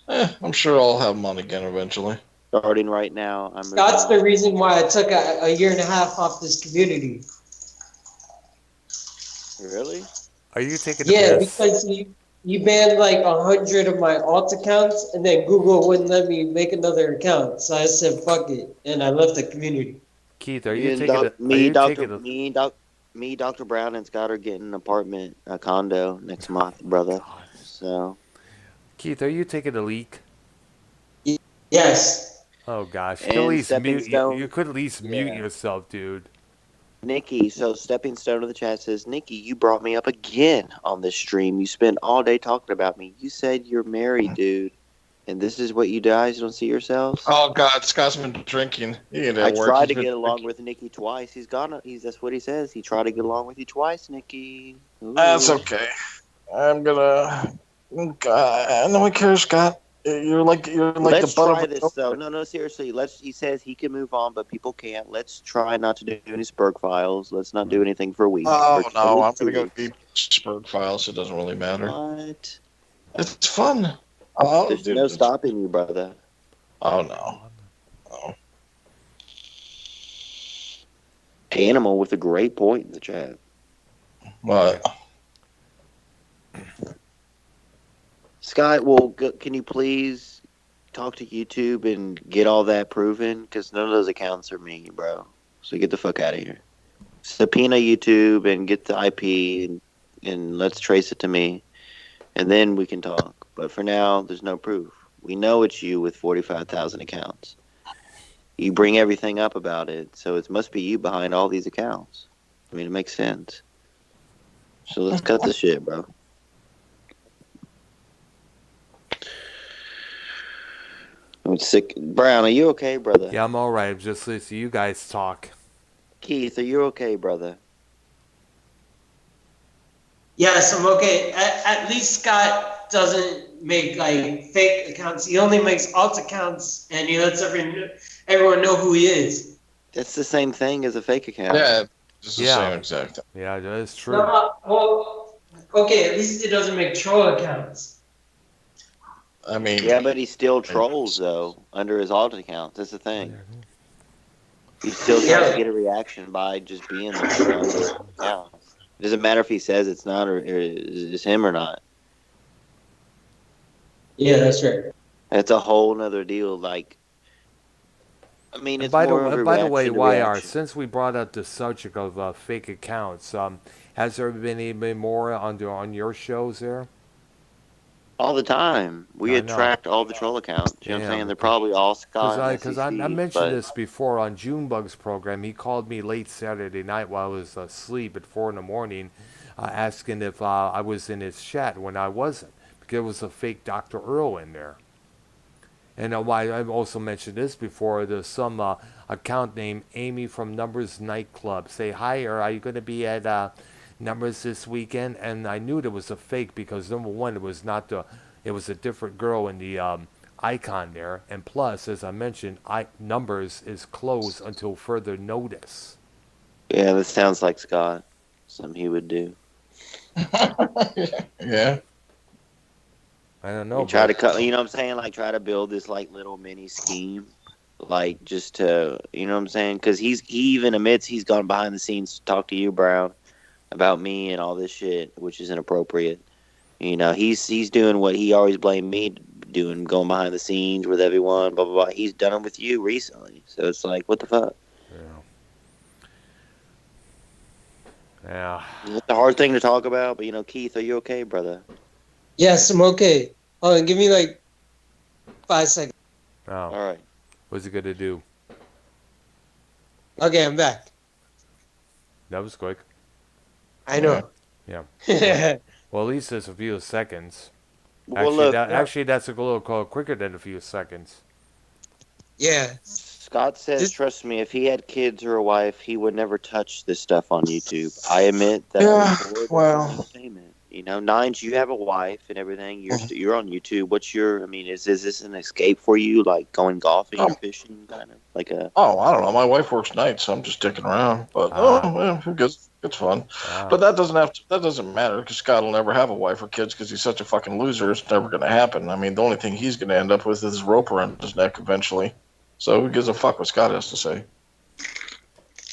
I'm sure I'll have him on again eventually. Starting right now, I'm. Scott's the reason why I took a year and a half off this community. Really? Are you taking the piss? Because you banned like 100 of my alt accounts, and then Google wouldn't let me make another account. So I said, "Fuck it," and I left the community. Keith, are you taking it? Me, Dr. Brown, and Scott are getting an apartment, a condo next month, brother. So, Keith, are you taking a leak? Yes. Oh gosh, you could at least mute. You could at least mute yourself, dude. Nicky, so Stepping Stone of the chat says, Nicky, you brought me up again on this stream. You spent all day talking about me. You said you're married, dude. And this is what you guys don't see yourselves? Oh, God, Scott's been drinking. I tried to get along with Nicky twice. That's what he says. He tried to get along with you twice, Nicky. Ooh. That's okay. I'm gonna... no one cares, Scott. You're like Let's the butt try of this though. No, seriously. He says he can move on, but people can't. Let's try not to do any Spurg files. Let's not do anything for a week. Oh no, I'm gonna go deep Spurg files. It doesn't really matter. What? It's fun. There's no stopping you, brother. Oh no. Oh. Animal with a great point in the chat. What? Scott, well, can you please talk to YouTube and get all that proven? Because none of those accounts are me, bro. So get the fuck out of here. Subpoena YouTube and get the IP and let's trace it to me. And then we can talk. But for now, there's no proof. We know it's you with 45,000 accounts. You bring everything up about it, so it must be you behind all these accounts. I mean, it makes sense. So let's cut this shit, bro. I'm sick. Brown, are you okay, brother? Yeah, I'm all right. I'm just listening to you guys talk. Keith, are you okay, brother? Yes, I'm okay. At least Scott doesn't make like fake accounts. He only makes alt accounts, and he lets everyone know who he is. That's the same thing as a fake account. Yeah, just the same exact thing. Yeah, that is true. Well, okay, at least he doesn't make troll accounts. I mean, yeah, but he still trolls though under his alt account. That's the thing. He's still trying to get a reaction by just being there. Yeah, it doesn't matter if he says it's not or it's him or not. Yeah, that's right. That's a whole nother deal. Like, I mean, it's by more of a by the way, YR, reaction. since we brought up the subject of fake accounts, has there been any more on your shows there? All the time. We attract all the troll accounts. You know what I'm saying? They're probably all Scott. Because I mentioned this before on Junebug's program. He called me late Saturday night while I was asleep at 4 in the morning, asking if I was in his chat when I wasn't. Because there was a fake Dr. Earl in there. And I've also mentioned this before. There's some account named Amy from Numbers Nightclub. Say, hi, are you going to be at... Numbers this weekend? And I knew it was a fake because number one, it was a different girl in the icon there, and plus, as I mentioned, Numbers is closed until further notice. Yeah, this sounds like Scott. Something he would do. Yeah. I don't know. Try to cut. You know what I'm saying? Like try to build this like little mini scheme, like just to, you know what I'm saying? Because he even admits he's gone behind the scenes to talk to you, Brown, about me and all this shit, which is inappropriate. You know, he's doing what he always blamed me doing, going behind the scenes with everyone, blah, blah, blah. He's done it with you recently. So it's like, what the fuck? Yeah. It's a hard thing to talk about, but, you know, Keith, are you okay, brother? Yes, I'm okay. Hold on, give me like 5 seconds. Oh. All right. What's he going to do? Okay, I'm back. That was quick. I know. Yeah. Well, at least it's a few seconds. Well, look, Actually, that's a little quicker than a few seconds. Yeah. Scott says, trust me, if he had kids or a wife, he would never touch this stuff on YouTube. I admit that entertainment. You know, 9's, you have a wife and everything. You're on YouTube. What's your? I mean, is this an escape for you? Like going golfing or fishing, kind of like a? Oh, I don't know. My wife works nights, so I'm just dicking around. But who gets? It's fun. But that doesn't matter because Scott will never have a wife or kids because he's such a fucking loser. It's never going to happen. I mean, the only thing he's going to end up with is his rope around his neck eventually. So who gives a fuck what Scott has to say?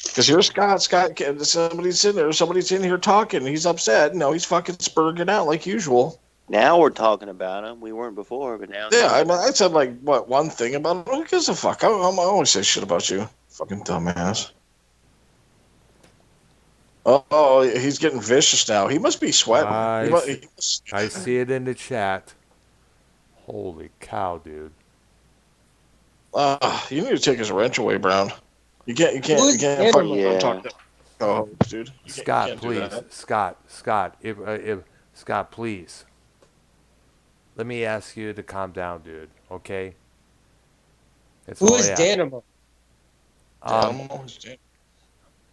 Because here's Scott. Somebody's in here talking. He's upset. No, he's fucking spurging out like usual. Now we're talking about him. We weren't before, but now. Yeah, I said like one thing about him. Who gives a fuck? I always say shit about you, fucking dumbass. Oh, he's getting vicious now. He must be sweating. I see it in the chat. Holy cow, dude. You need to take his wrench away, Brown. You can't fucking talk to co-host, dude. Scott, please. Scott, if Scott, please. Let me ask you to calm down, dude. Okay? Who is Danimal?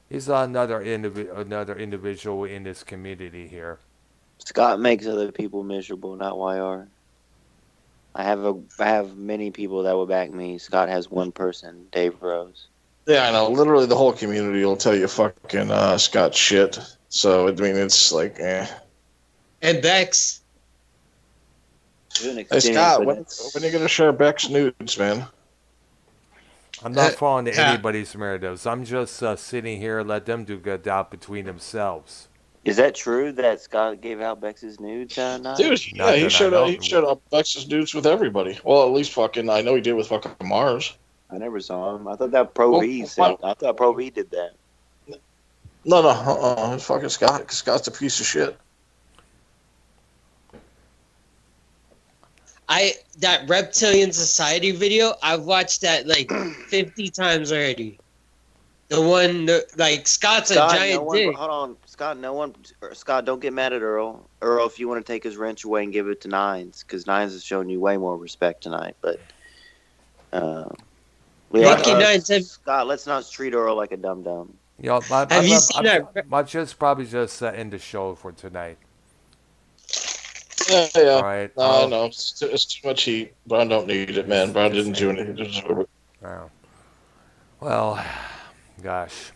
He's another individual in this community here. Scott makes other people miserable, not YR. I have many people that will back me. Scott has one person, Dave Rose. Yeah, I know. Literally, the whole community will tell you fucking Scott shit. So I mean, it's like, eh. And Bex. Hey Scott, when are you gonna share Beck's nudes, man? I'm not falling to anybody's narratives. I'm just sitting here, let them do good out between themselves. Is that true that Scott gave out Bex's nudes that night? Dude, yeah, he showed up Bex's nudes with everybody. Well, at least fucking, I know he did with fucking Mars. I never saw him. I thought that Pro V said. I thought Pro V did that. No, it's fucking Scott. Scott's a piece of shit. That Reptilian Society video, I've watched that like 50 times already. The one, Scott's a giant dick. Hold on, Scott, don't get mad at Earl. Earl, if you want to take his wrench away and give it to 9's, because 9's has shown you way more respect tonight. But Scott, let's not treat Earl like a dum-dum. You know, Have you seen that? I'll probably just end the show for tonight. Yeah. All right. No, it's too much heat. Brown don't need it, man. Brown didn't do anything. Well, gosh.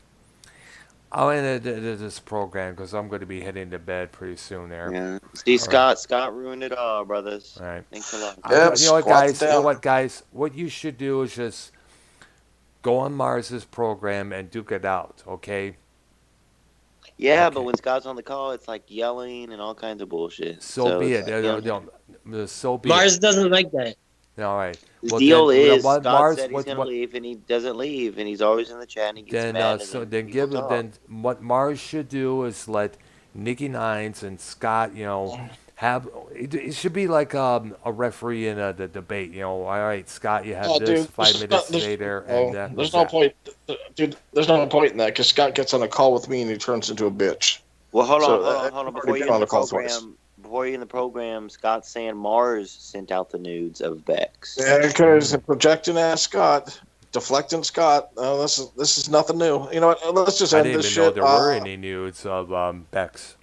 I'll end this program because I'm going to be heading to bed pretty soon there. Yeah. See, Scott ruined it all, brothers. All right. Thanks a lot. You know what, guys? What you should do is just go on Mars's program and duke it out, okay? Yeah, but when Scott's on the call, it's like yelling and all kinds of bullshit. So be it. So be Mars doesn't like that. All right. The deal is Scott said he's going to leave, and he doesn't leave, and he's always in the chat, and he gets mad. Then what Mars should do is let Nicky 9's and Scott, have it should be like a referee in the debate. All right, Scott, you have this. Dude, 5 minutes later, and there's no point, dude. There's no point in that because Scott gets on a call with me and he turns into a bitch. Well, hold on. Before you're in the program, Scott's saying Mars sent out the nudes of Bex. Yeah, because projecting at Scott, deflecting Scott. This is nothing new. You know what? Let's just end this shit. I didn't even know there were any nudes of Bex.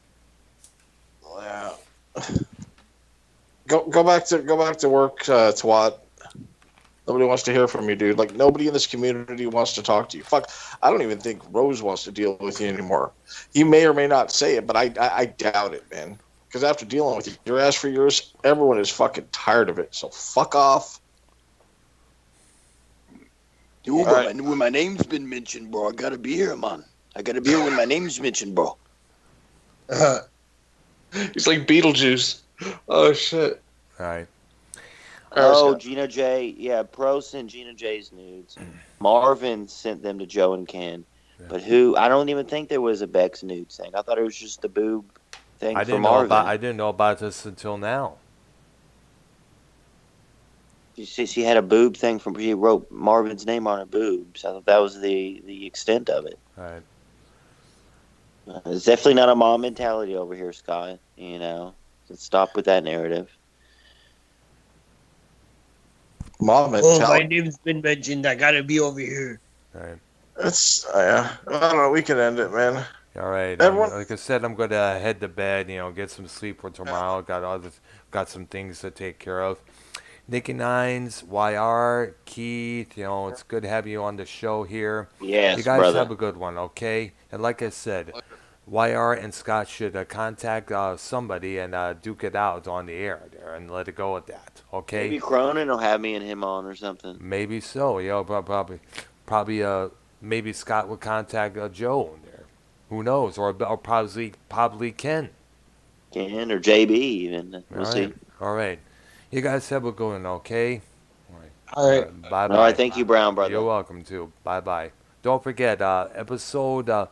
Yeah. Go back to work, twat. Nobody wants to hear from you, dude. Like, nobody in this community wants to talk to you. Fuck, I don't even think Rose wants to deal with you anymore. He may or may not say it, but I doubt it, man. Because after dealing with your ass for years, everyone is fucking tired of it. So fuck off. Dude, when my name's been mentioned, bro, I gotta be here, man. I gotta be here when my name's mentioned, bro. He's like Beetlejuice. Oh, shit. All right. Oh, Gina J. Yeah, Pro sent Gina J's nudes. Marvin sent them to Joe and Ken. Yeah. But I don't even think there was a Bex nudes thing. I thought it was just the boob thing for Marvin. I didn't know about this until now. She had a boob thing from. She wrote Marvin's name on her boobs. I thought that was the extent of it. All right. It's definitely not a mom mentality over here, Scott. You know, let's stop with that narrative. Mom mentality. Oh, my name's been mentioned. I gotta be over here. All right. It's I don't know. We can end it, man. All right. Everyone, Like I said, I'm gonna head to bed. Get some sleep for tomorrow. Got some things to take care of. Nicky 9's, YR, Keith. It's good to have you on the show here. Yes, You guys brother. have a good one, okay? And like I said, YR and Scott should contact somebody and duke it out on the air there and let it go at that, okay? Maybe Cronin will have me and him on or something. Maybe so. Probably. Maybe Scott would contact Joe there. Who knows? Or probably Ken. Ken or JB even. We'll see. All right. You guys have a good one, okay? All right. Bye-bye. All right, thank you, Brown brother. You're welcome, too. Bye-bye. Don't forget, episode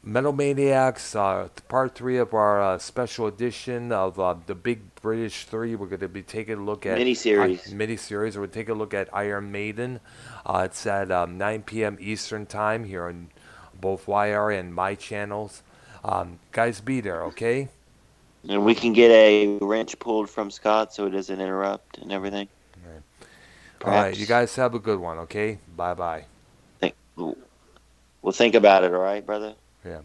Metal Maniacs, part 3 of our special edition of the Big British 3. We're going to be taking a look at... Miniseries. We're taking a look at Iron Maiden. It's at 9 p.m. Eastern Time here on both YR and my channels. Guys, be there, okay? And we can get a wrench pulled from Scott so it doesn't interrupt and everything. All right, you guys have a good one, okay? Bye-bye. We'll think about it, all right, brother? Yeah.